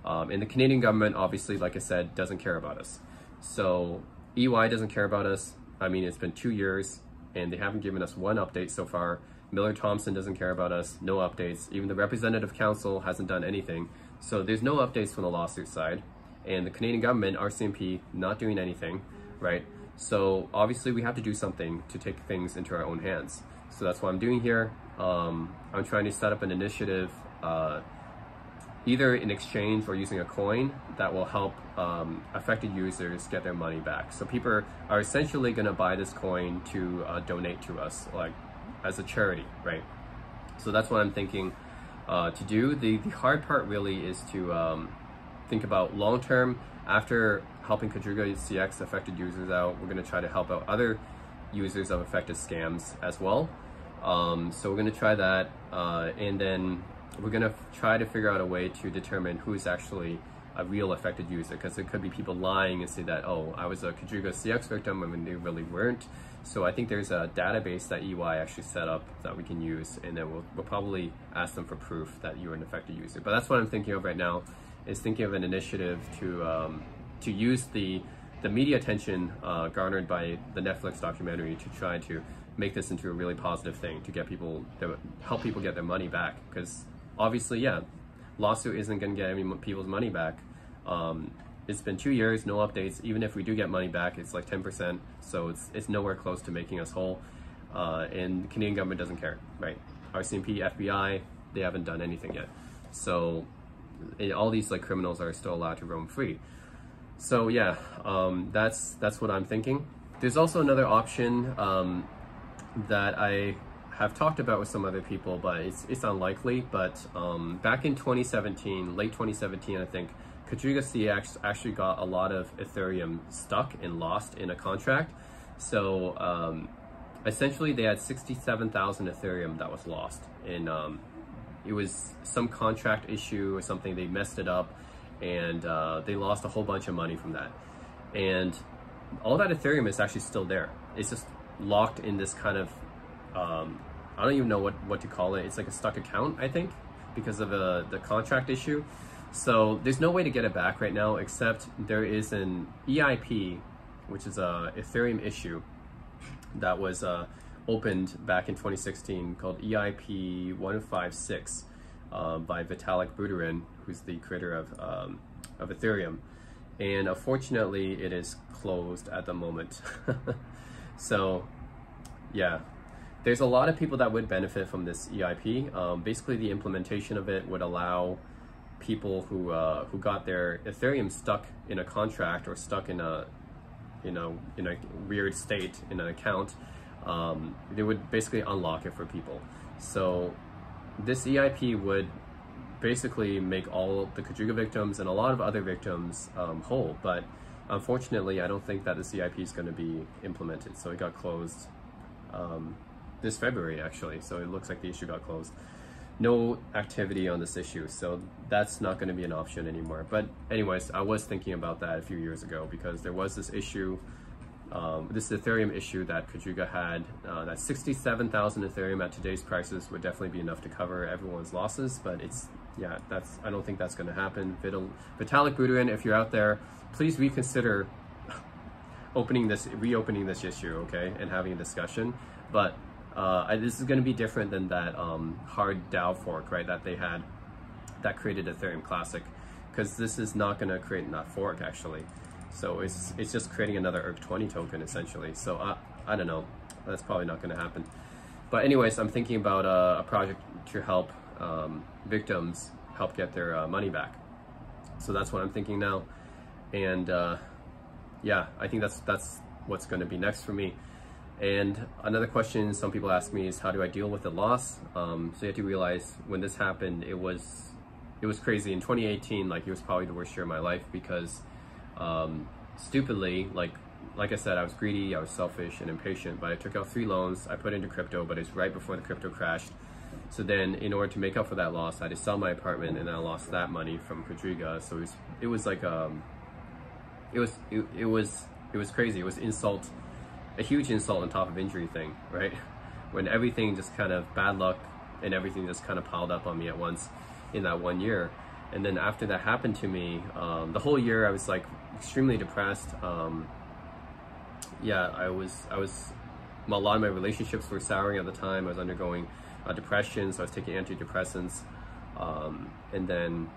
[SPEAKER 3] And the Canadian government, obviously, like I said, doesn't care about us. So EY doesn't care about us. I mean, it's been 2 years, and they haven't given us one update so far. Miller Thompson doesn't care about us, no updates. Even the Representative Council hasn't done anything. So there's no updates from the lawsuit side. And the Canadian government, RCMP, not doing anything, right? So obviously we have to do something to take things into our own hands. So that's what I'm doing here. I'm trying to set up an initiative, either in exchange or using a coin that will help affected users get their money back. So people are essentially gonna buy this coin to donate to us, like, as a charity, right? So that's what I'm thinking. to do. The hard part really is to think about long term. After helping QuadrigaCX affected users out, we're going to try to help out other users of affected scams as well. So we're going to try that, and then we're going to try to figure out a way to determine who's actually a real affected user, because there could be people lying and say that, oh, I was a QuadrigaCX victim when they really weren't. So I think there's a database that EY actually set up that we can use, and then we'll probably ask them for proof that you're an affected user. But that's what I'm thinking of right now, is thinking of an initiative to use the media attention garnered by the Netflix documentary to try to make this into a really positive thing, to get people, to help people get their money back. Because obviously, yeah, lawsuit isn't going to get any people's money back. It's been 2 years, no updates. Even if we do get money back, it's like 10%, so it's nowhere close to making us whole. And the Canadian government doesn't care, right? RCMP, FBI, they haven't done anything yet. So all these like criminals are still allowed to roam free. So yeah, that's what I'm thinking. There's also another option that I have talked about with some other people, but it's unlikely. But back in 2017, late 2017, I think, QuadrigaCX actually got a lot of Ethereum stuck and lost in a contract. So essentially they had 67,000 Ethereum that was lost. And it was some contract issue or something, they messed it up, and they lost a whole bunch of money from that. And all that Ethereum is actually still there. It's just locked in this kind of, I don't even know what to call it. It's like a stuck account, I think, because of the contract issue. So there's no way to get it back right now, except there is an EIP, which is a Ethereum issue that was opened back in 2016 called EIP 156 by Vitalik Buterin, who's the creator of Ethereum. And unfortunately, it is closed at the moment. So yeah, there's a lot of people that would benefit from this EIP. Basically, the implementation of it would allow people who got their Ethereum stuck in a contract or stuck in a weird state in an account, they would basically unlock it for people. So this EIP would basically make all the Quadriga victims and a lot of other victims whole. But unfortunately, I don't think that this EIP is going to be implemented. So it got closed this February, actually. So it looks like the issue got closed. No activity on this issue, so that's not going to be an option anymore. But anyways, I was thinking about that a few years ago, because there was this issue, this Ethereum issue that Quadriga had, that 67,000 Ethereum at today's prices would definitely be enough to cover everyone's losses. But I don't think that's going to happen. Vitalik Buterin, if you're out there, please reconsider reopening this issue, okay, and having a discussion. But this is going to be different than that hard DAO fork, right, that they had that created Ethereum Classic, because this is not going to create that fork actually. So it's just creating another ERC20 token essentially. So I don't know, that's probably not going to happen. But anyways, I'm thinking about a project to help victims help get their money back. So that's what I'm thinking now. And yeah, I think that's what's going to be next for me. And another question some people ask me is, how do I deal with the loss? So you have to realize, when this happened, it was crazy. In 2018, like, it was probably the worst year of my life, because stupidly, like I said, I was greedy, I was selfish and impatient, but I took out 3 loans. I put into crypto, but it's right before the crypto crashed. So then, in order to make up for that loss, I had to sell my apartment, and I lost that money from Quadriga. So it was like it was crazy. It was a huge insult on top of injury thing, right? When everything just kind of, bad luck and everything just kind of piled up on me at once in that 1 year. And then after that happened to me, the whole year I was like extremely depressed. Yeah, I was, a lot of my relationships were souring at the time. I was undergoing depression, so I was taking antidepressants. And then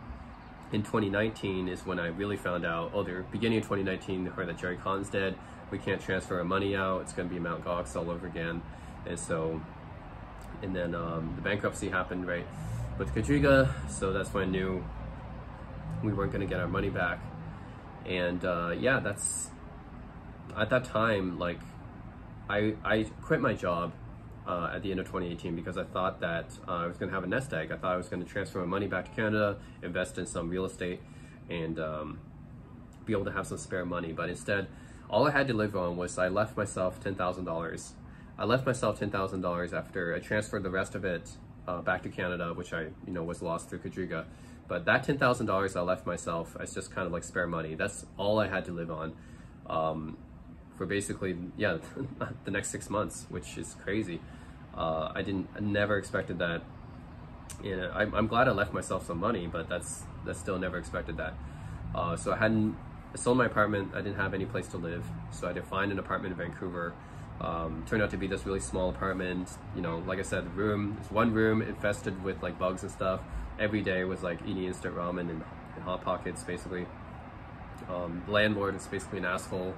[SPEAKER 3] in 2019 is when I really found out, the beginning of 2019, I heard that Jerry Khan's dead. We can't transfer our money out. It's going to be Mt. Gox all over again. And then the bankruptcy happened, right, with Quadriga. So that's when I knew we weren't going to get our money back. And yeah, that's, at that time, like, I quit my job. at the end of 2018 because I thought that I was going to have a nest egg. I thought I was going to transfer my money back to Canada, invest in some real estate, and be able to have some spare money. But instead, all I had to live on was I left myself $10,000. I left myself $10,000 after I transferred the rest of it back to Canada, which I was lost through Quadriga. But that $10,000 I left myself as just kind of like spare money. That's all I had to live on for basically, yeah, the next 6 months, which is crazy. I never expected that. I'm glad I left myself some money, but that's still never expected that. So I sold my apartment. I didn't have any place to live, so I had to find an apartment in Vancouver. Turned out to be this really small apartment. Like I said, it's one room infested with like bugs and stuff. Every day was like eating instant ramen and Hot Pockets, basically. The landlord is basically an asshole.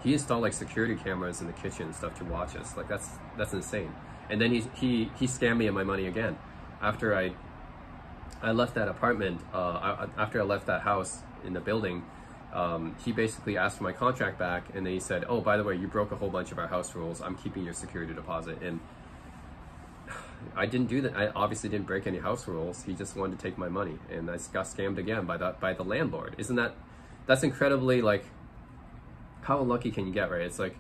[SPEAKER 3] He installed like security cameras in the kitchen and stuff to watch us. Like that's insane. And then he scammed me of my money again. After I left that apartment, after I left that house in the building, he basically asked for my contract back, and then he said, "Oh, by the way, you broke a whole bunch of our house rules. I'm keeping your security deposit." And I didn't do that. I obviously didn't break any house rules. He just wanted to take my money, and I got scammed again by the landlord. That's incredibly, like, how unlucky can you get, right? It's like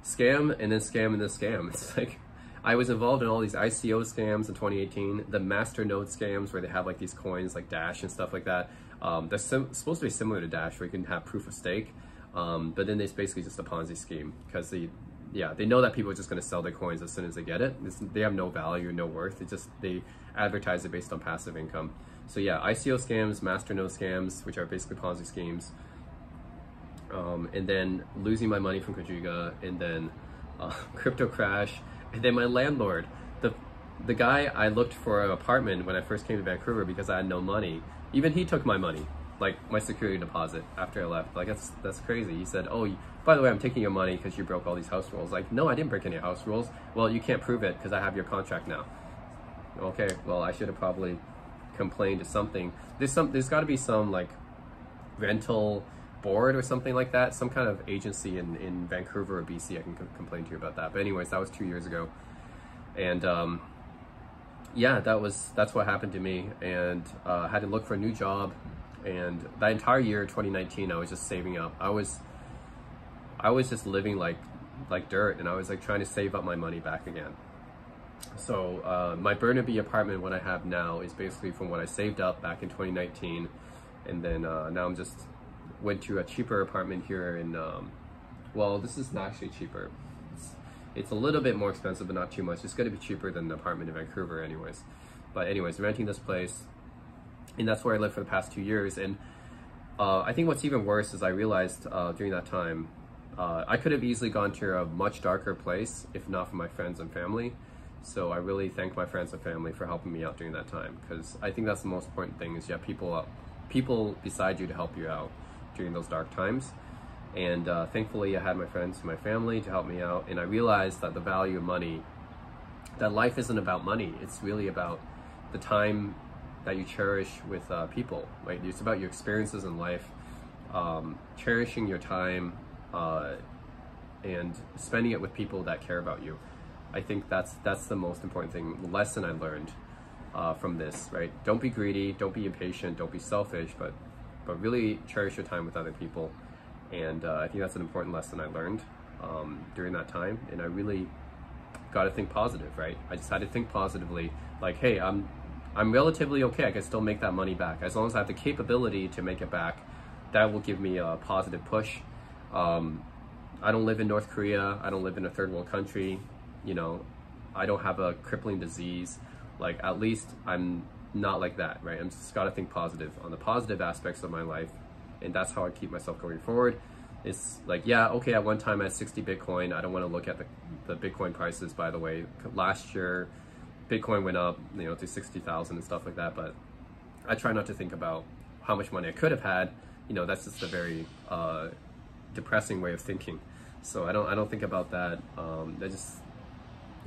[SPEAKER 3] scam and then scam and then scam. It's like I was involved in all these ICO scams in 2018, the masternode scams where they have like these coins like Dash and stuff like that. They're supposed to be similar to Dash, where you can have proof of stake, but then it's basically just a Ponzi scheme because they know that people are just going to sell their coins as soon as they get it. They have no value, no worth. They advertise it based on passive income. So yeah, ICO scams, masternode scams, which are basically Ponzi schemes, and then losing my money from Quadriga, and then crypto crash, and then my landlord, the guy I looked for an apartment when I first came to Vancouver because I had no money. Even he took my money, like my security deposit, after I left. Like that's crazy. He said, "Oh, by the way, I'm taking your money because you broke all these house rules." Like, no, I didn't break any house rules. Well, you can't prove it because I have your contract now. Okay, well, I should have probably complained to something. There's got to be some like rental board or something like that, some kind of agency in Vancouver or BC I can complain to you about that. But anyways, that was 2 years ago, and yeah, that's what happened to me, and I had to look for a new job. And that entire year, 2019, I was just saving up. I was just living like dirt, and I was like trying to save up my money back again. So my Burnaby apartment, what I have now, is basically from what I saved up back in 2019, and then now I'm just went to a cheaper apartment here in well, this is not actually cheaper. It's a little bit more expensive, but not too much. It's going to be cheaper than the apartment in Vancouver anyways. But anyways, renting this place, and that's where I lived for the past 2 years. And I think what's even worse is I realized during that time, I could have easily gone to a much darker place if not for my friends and family. So I really thank my friends and family for helping me out during that time, because I think that's the most important thing, is you have people beside you to help you out during those dark times. And thankfully I had my friends and my family to help me out, and I realized that the value of money, that life isn't about money, it's really about the time that you cherish with people, right? It's about your experiences in life, cherishing your time, and spending it with people that care about you. I think that's the most important thing, the lesson I learned from this, right? Don't be greedy, don't be impatient, don't be selfish, but really cherish your time with other people. And I think that's an important lesson I learned during that time. And I really got to think positive, right? I just had to think positively, like, hey, I'm relatively okay. I can still make that money back. As long as I have the capability to make it back, that will give me a positive push. I don't live in North Korea. I don't live in a third world country. I don't have a crippling disease. Like, at least I'm not like that, right? I'm just got to think positive on the positive aspects of my life. And that's how I keep myself going forward. It's like, yeah, okay, at one time I had 60 Bitcoin. I don't want to look at the Bitcoin prices, by the way. Last year, Bitcoin went up, to 60,000 and stuff like that. But I try not to think about how much money I could have had. That's just a very depressing way of thinking. So I don't think about that. I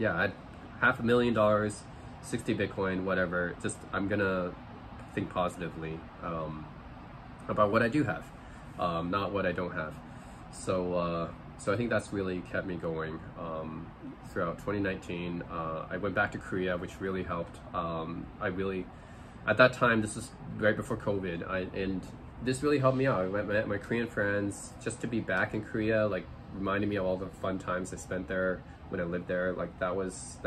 [SPEAKER 3] had $500,000, 60 Bitcoin, whatever. Just, I'm gonna think positively about what I do have, not what I don't have. So So I think that's really kept me going throughout 2019. I went back to Korea, which really helped. At that time, this is right before COVID, and this really helped me out. I met my Korean friends. Just to be back in Korea, like, reminded me of all the fun times I spent there when I lived there. Like, that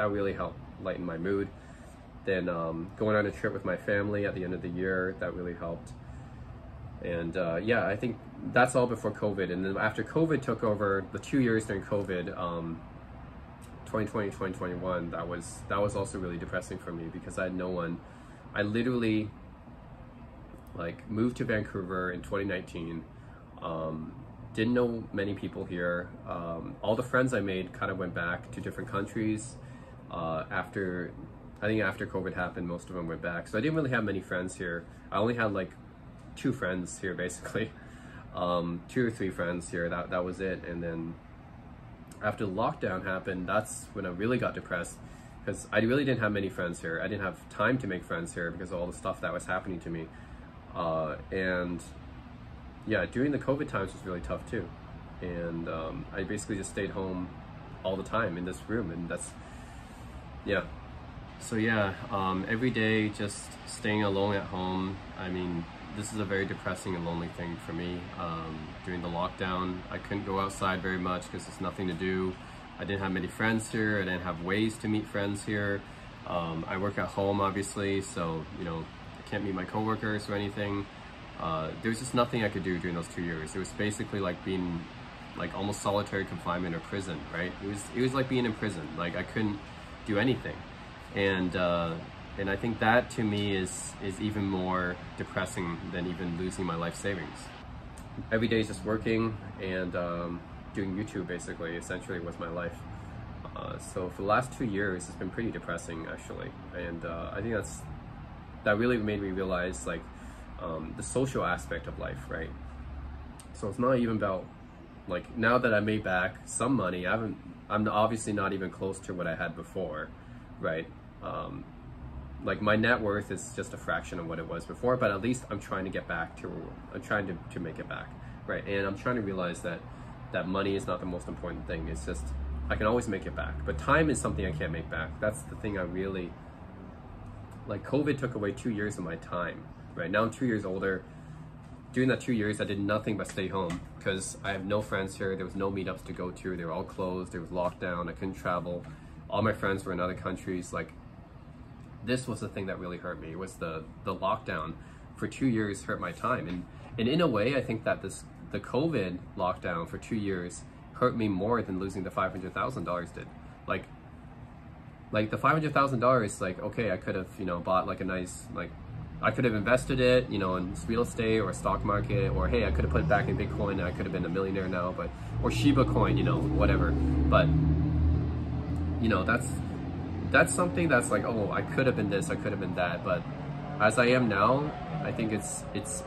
[SPEAKER 3] really helped lighten my mood. Then going on a trip with my family at the end of the year, that really helped. And yeah, I think that's all before COVID. And then after COVID took over, the 2 years during COVID, 2020, 2021, that was also really depressing for me because I had no one. I literally like moved to Vancouver in 2019. Didn't know many people here. All the friends I made kind of went back to different countries. I think after COVID happened, most of them went back. So I didn't really have many friends here. I only had like 2 friends here, basically. 2 or 3 friends here, that was it. And then after the lockdown happened, that's when I really got depressed because I really didn't have many friends here. I didn't have time to make friends here because of all the stuff that was happening to me. And yeah, during the COVID times was really tough too. And I basically just stayed home all the time in this room, and that's, yeah. So yeah, every day just staying alone at home. I mean, this is a very depressing and lonely thing for me. During the lockdown, I couldn't go outside very much because there's nothing to do. I didn't have many friends here. I didn't have ways to meet friends here. I work at home, obviously, so, you know, I can't meet my coworkers or anything. There was just nothing I could do during those 2 years. It was basically like being like almost solitary confinement or prison, right? It was like being in prison. Like I couldn't do anything. And I think that to me is even more depressing than even losing my life savings. Every day is just working and doing YouTube, basically, essentially, was my life. So for the last 2 years, it's been pretty depressing, actually. And I think that really made me realize like the social aspect of life, right? So it's not even about, like, now that I made back some money, I'm obviously not even close to what I had before, right? Like my net worth is just a fraction of what it was before, but at least I'm trying to get back to, I'm trying to make it back, right? And I'm trying to realize that money is not the most important thing. It's just, I can always make it back, but time is something I can't make back. That's the thing I really, like, COVID took away 2 years of my time, right? Now I'm 2 years older. During that 2 years, I did nothing but stay home because I have no friends here. There was no meetups to go to. They were all closed. There was lockdown. I couldn't travel. All my friends were in other countries. Like, this was the thing that really hurt me. It was the lockdown for 2 years hurt my time. And in a way, I think that the COVID lockdown for 2 years hurt me more than losing the $500,000 did. Like the $500,000, like, okay, I could have, you know, bought like a nice, like, I could have invested it, you know, in real estate or stock market, or hey, I could have put it back in Bitcoin and I could have been a millionaire now, but, or Shiba coin, you know, whatever. But, you know, that's something that's like, oh, I could have been this, I could have been that. But as I am now, I think it's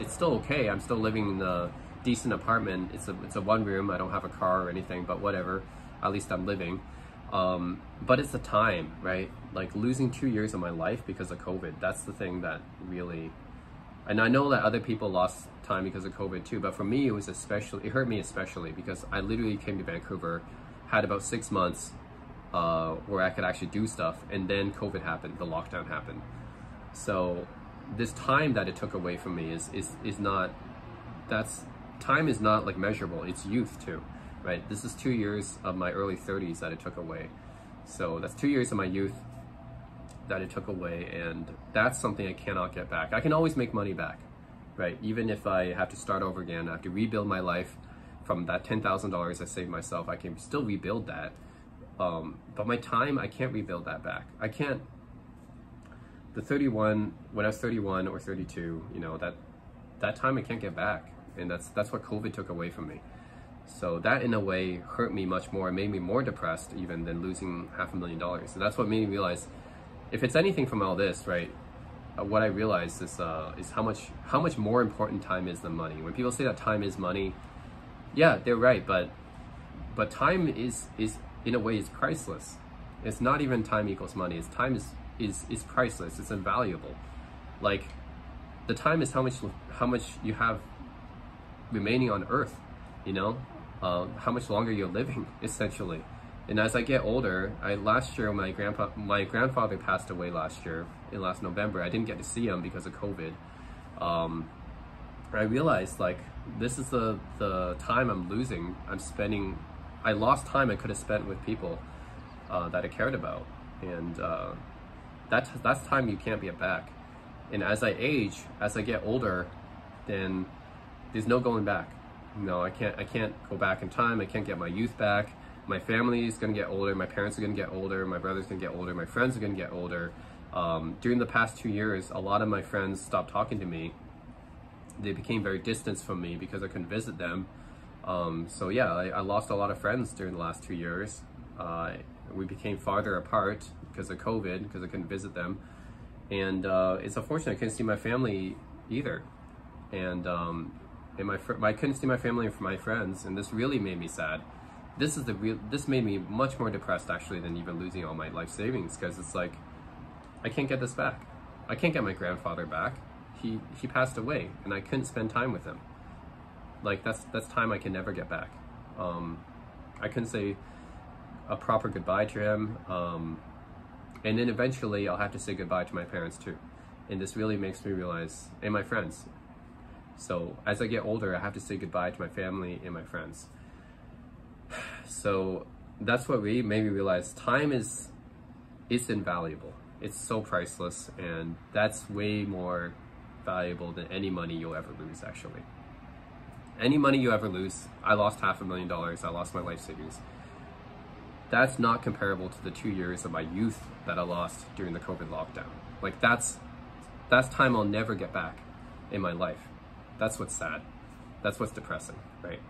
[SPEAKER 3] still okay. I'm still living in a decent apartment. It's a 1 room. I don't have a car or anything, but whatever. At least I'm living. But it's the time, right? Like losing 2 years of my life because of COVID. That's the thing that really, and I know that other people lost time because of COVID too, but for me, it hurt me especially because I literally came to Vancouver, had about 6 months where I could actually do stuff, and then COVID happened, the lockdown happened. So this time that it took away from me is not, time is not like measurable. It's youth too. Right, this is 2 years of my early 30s that it took away. So that's 2 years of my youth that it took away, and that's something I cannot get back. I can always make money back, right? Even if I have to start over again, I have to rebuild my life from that $10,000 I saved myself. I can still rebuild that, but my time, I can't rebuild that back. I can't. When I was 31 or 32, you know, that time I can't get back, and that's what COVID took away from me. So that in a way hurt me much more. It made me more depressed even than losing $500,000. So that's what made me realize, if it's anything from all this, right? What I realized is how much more important time is than money. When people say that time is money, yeah, they're right. But time is in a way is priceless. It's not even time equals money. It's time is priceless. It's invaluable. Like the time is how much you have remaining on Earth. You know, how much longer you're living, essentially. And as I get older, last year my grandfather passed away last year, in last November. I didn't get to see him because of COVID. I realized, like, this is the time I'm losing. I lost time I could have spent with people that I cared about, and that's time you can't get back. And as I age, as I get older, then there's no going back. No, I can't go back in time. I can't get my youth back. My family is gonna get older. My parents are gonna get older. My brother's gonna get older. My friends are gonna get older. During the past 2 years, a lot of my friends stopped talking to me. They became very distant from me because I couldn't visit them. So yeah, I lost a lot of friends during the last 2 years. We became farther apart because of COVID, because I couldn't visit them. And it's unfortunate I couldn't see my family either. And I couldn't see my family and my friends, and this really made me sad. This made me much more depressed, actually, than even losing all my life savings, because it's like, I can't get this back. I can't get my grandfather back. He passed away, and I couldn't spend time with him. Like, that's time I can never get back. I couldn't say a proper goodbye to him, and then eventually I'll have to say goodbye to my parents too. And this really makes me realize, and my friends. So as I get older, I have to say goodbye to my family and my friends. So that's what made me realize time it's invaluable. It's so priceless, and that's way more valuable than any money you'll ever lose, actually. Any money you ever lose, I lost $500,000, I lost my life savings. That's not comparable to the 2 years of my youth that I lost during the COVID lockdown. Like, that's time I'll never get back in my life. That's what's sad. That's what's depressing, right?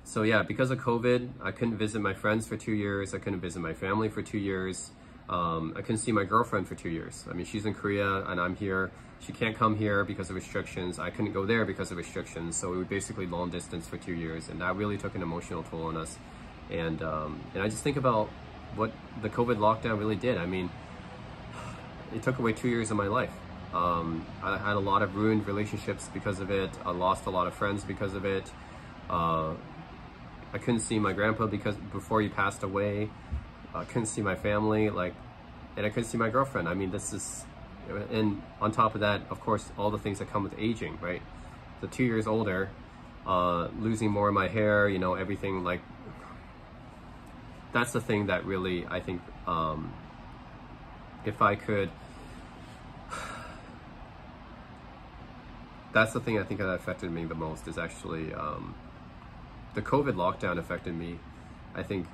[SPEAKER 3] So yeah, because of COVID, I couldn't visit my friends for 2 years. I couldn't visit my family for 2 years. I couldn't see my girlfriend for 2 years. I mean, she's in Korea and I'm here. She can't come here because of restrictions. I couldn't go there because of restrictions. So we were basically long distance for 2 years, and that really took an emotional toll on us. And I just think about what the COVID lockdown really did. I mean, it took away 2 years of my life. I had a lot of ruined relationships because of it. I lost a lot of friends because of it. I couldn't see my grandpa before he passed away. I couldn't see my family, and I couldn't see my girlfriend. I mean, and on top of that, of course, all the things that come with aging, right? So 2 years older, losing more of my hair, everything, like, that's the thing that really, I think, if I could, that's the thing I think that affected me the most, is actually, the COVID lockdown affected me, I think,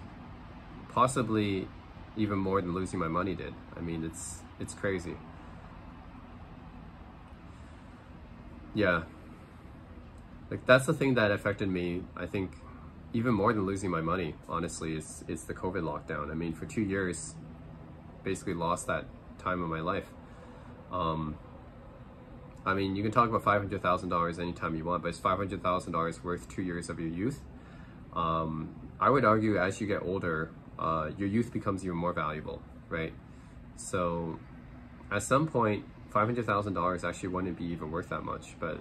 [SPEAKER 3] possibly even more than losing my money did. I mean, it's crazy. Yeah. Like, that's the thing that affected me, I think, even more than losing my money, honestly, is the COVID lockdown. I mean, for 2 years, basically lost that time of my life. I mean, you can talk about $500,000 anytime you want, but it's $500,000 worth 2 years of your youth. I would argue, as you get older, your youth becomes even more valuable, right? So at some point, $500,000 actually wouldn't be even worth that much, but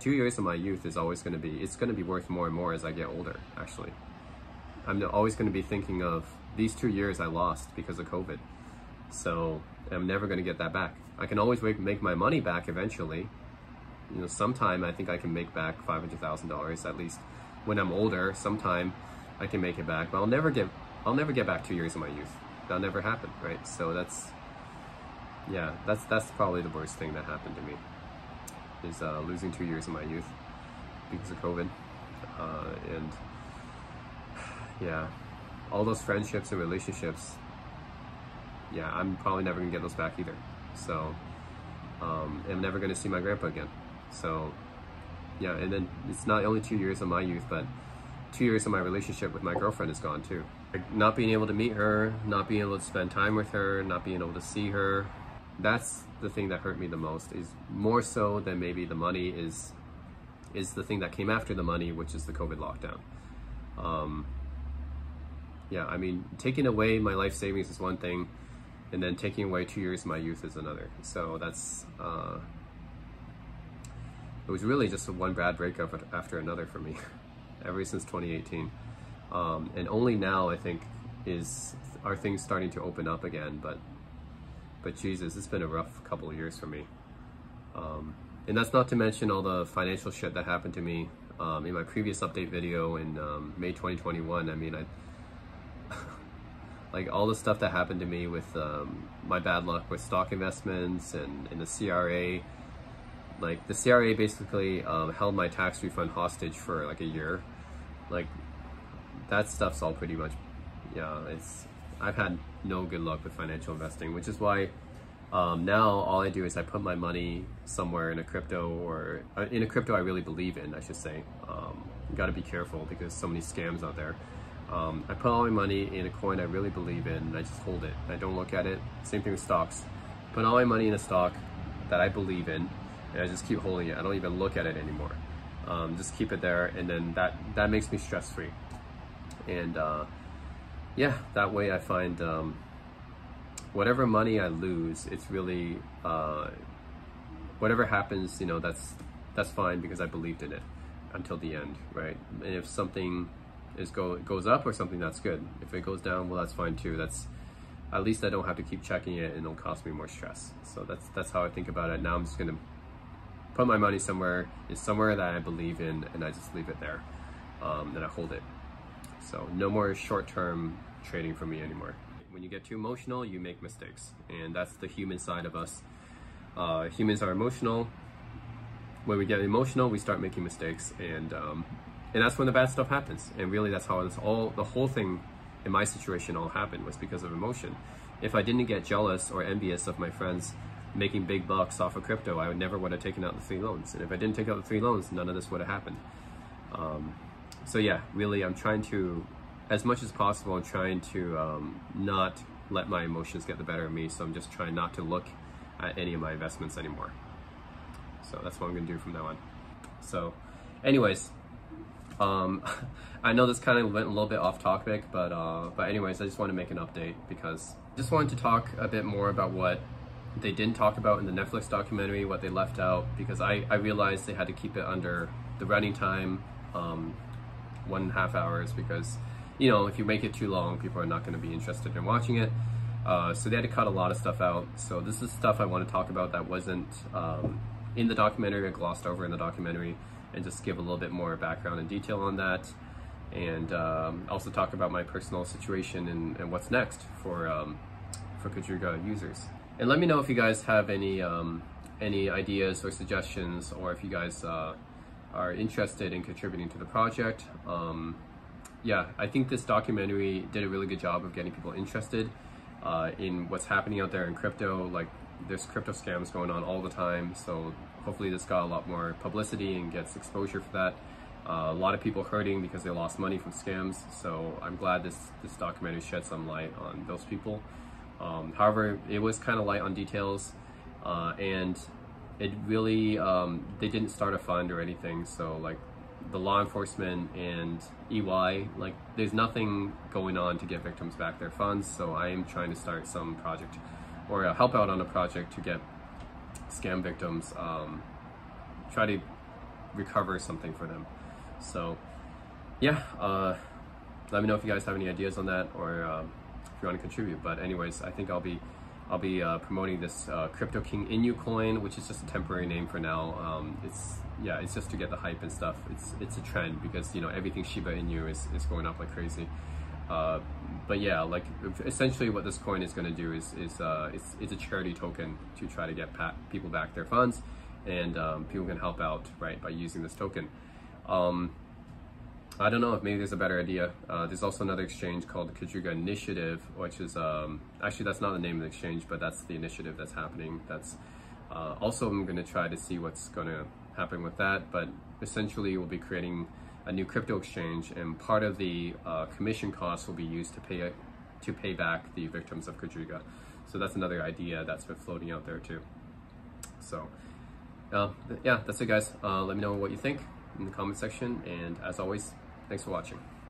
[SPEAKER 3] 2 years of my youth is always going to be worth more and more as I get older, actually. I'm always going to be thinking of these 2 years I lost because of COVID. So I'm never going to get that back. I can always make my money back eventually. Sometime I think I can make back $500,000, at least when I'm older. Sometime I can make it back, but I'll never get back 2 years of my youth. That'll never happen, right? So that's probably the worst thing that happened to me, is losing 2 years of my youth because of COVID. And yeah, all those friendships and relationships, yeah, I'm probably never gonna get those back either. So I'm never gonna see my grandpa again. So yeah, and then it's not only 2 years of my youth, but 2 years of my relationship with my girlfriend is gone too. Like, not being able to meet her, not being able to spend time with her, not being able to see her, that's the thing that hurt me the most, is more so than maybe the money is the thing that came after the money, which is the COVID lockdown. Yeah, I mean, taking away my life savings is one thing, and then taking away 2 years of my youth is another. So that's, it was really just one bad breakup after another for me, ever since 2018. And only now I think are things starting to open up again. But Jesus, it's been a rough couple of years for me. And that's not to mention all the financial shit that happened to me in my previous update video in May 2021. I mean, like all the stuff that happened to me with my bad luck with stock investments and the CRA. Like the CRA basically held my tax refund hostage for like a year. Like that stuff's all pretty much, yeah, I've had no good luck with financial investing, which is why now all I do is I put my money somewhere in a crypto, or in a crypto I really believe in, I should say. You gotta be careful because so many scams out there. I put all my money in a coin I really believe in, and I just hold it. I don't look at it. Same thing with stocks. Put all my money in a stock that I believe in, and I just keep holding it. I don't even look at it anymore. Just keep it there, and then that makes me stress-free. And yeah, that way I find whatever money I lose, it's really whatever happens, you know, that's fine because I believed in it until the end, right? And if something goes up or something, that's good. If it goes down, well, that's fine too. That's at least I don't have to keep checking it, and it'll cost me more stress. So that's how I think about it. Now I'm just gonna put my money somewhere. It's somewhere that I believe in, and I just leave it there, and I hold it. So no more short-term trading for me anymore. When you get too emotional, you make mistakes, and that's the human side of us. Humans are emotional. When we get emotional, we start making mistakes, and that's when the bad stuff happens. And really, that's how the whole thing in my situation all happened, was because of emotion. If I didn't get jealous or envious of my friends making big bucks off of crypto, I would have taken out the 3 loans. And if I didn't take out the 3 loans, none of this would have happened. So yeah, really, I'm trying to, as much as possible, I'm trying to not let my emotions get the better of me. So I'm just trying not to look at any of my investments anymore. So that's what I'm gonna do from now on. So anyways, I know this kind of went a little bit off topic, but anyways, I just want to make an update because I just wanted to talk a bit more about what they didn't talk about in the Netflix documentary, what they left out, because I realized they had to keep it under the running time, 1.5 hours, because, you know, if you make it too long, people are not going to be interested in watching it. So they had to cut a lot of stuff out. So this is stuff I want to talk about that wasn't in the documentary, or glossed over in the documentary, and just give a little bit more background and detail on that, and also talk about my personal situation and what's next for Quadriga users. And let me know if you guys have any ideas or suggestions, or if you guys are interested in contributing to the project. Yeah, I think this documentary did a really good job of getting people interested in what's happening out there in crypto. Like, there's crypto scams going on all the time, so hopefully this got a lot more publicity and gets exposure for that. A lot of people hurting because they lost money from scams, so I'm glad this documentary shed some light on those people. However, it was kind of light on details, and it really, they didn't start a fund or anything, so like the law enforcement and EY, like there's nothing going on to get victims back their funds, so I am trying to start some project, or help out on a project to get scam victims, try to recover something for them. So yeah, let me know if you guys have any ideas on that, or if you want to contribute. But anyways, I think I'll be promoting this Crypto King Inu coin, which is just a temporary name for now. It's just to get the hype and stuff. It's a trend because, you know, everything Shiba Inu is going up like crazy. But yeah, like essentially what this coin is going to do is it's a charity token to try to get people back their funds, and people can help out, right, by using this token. I don't know if maybe there's a better idea. There's also another exchange called the Quadriga Initiative, which is actually, that's not the name of the exchange, but that's the initiative that's happening. That's also, I'm going to try to see what's going to happen with that. But essentially, we'll be creating a new crypto exchange, and part of the commission costs will be used to pay back the victims of Quadriga. So that's another idea that's been floating out there too. So yeah, that's it, guys. Let me know what you think in the comment section, and as always, thanks for watching.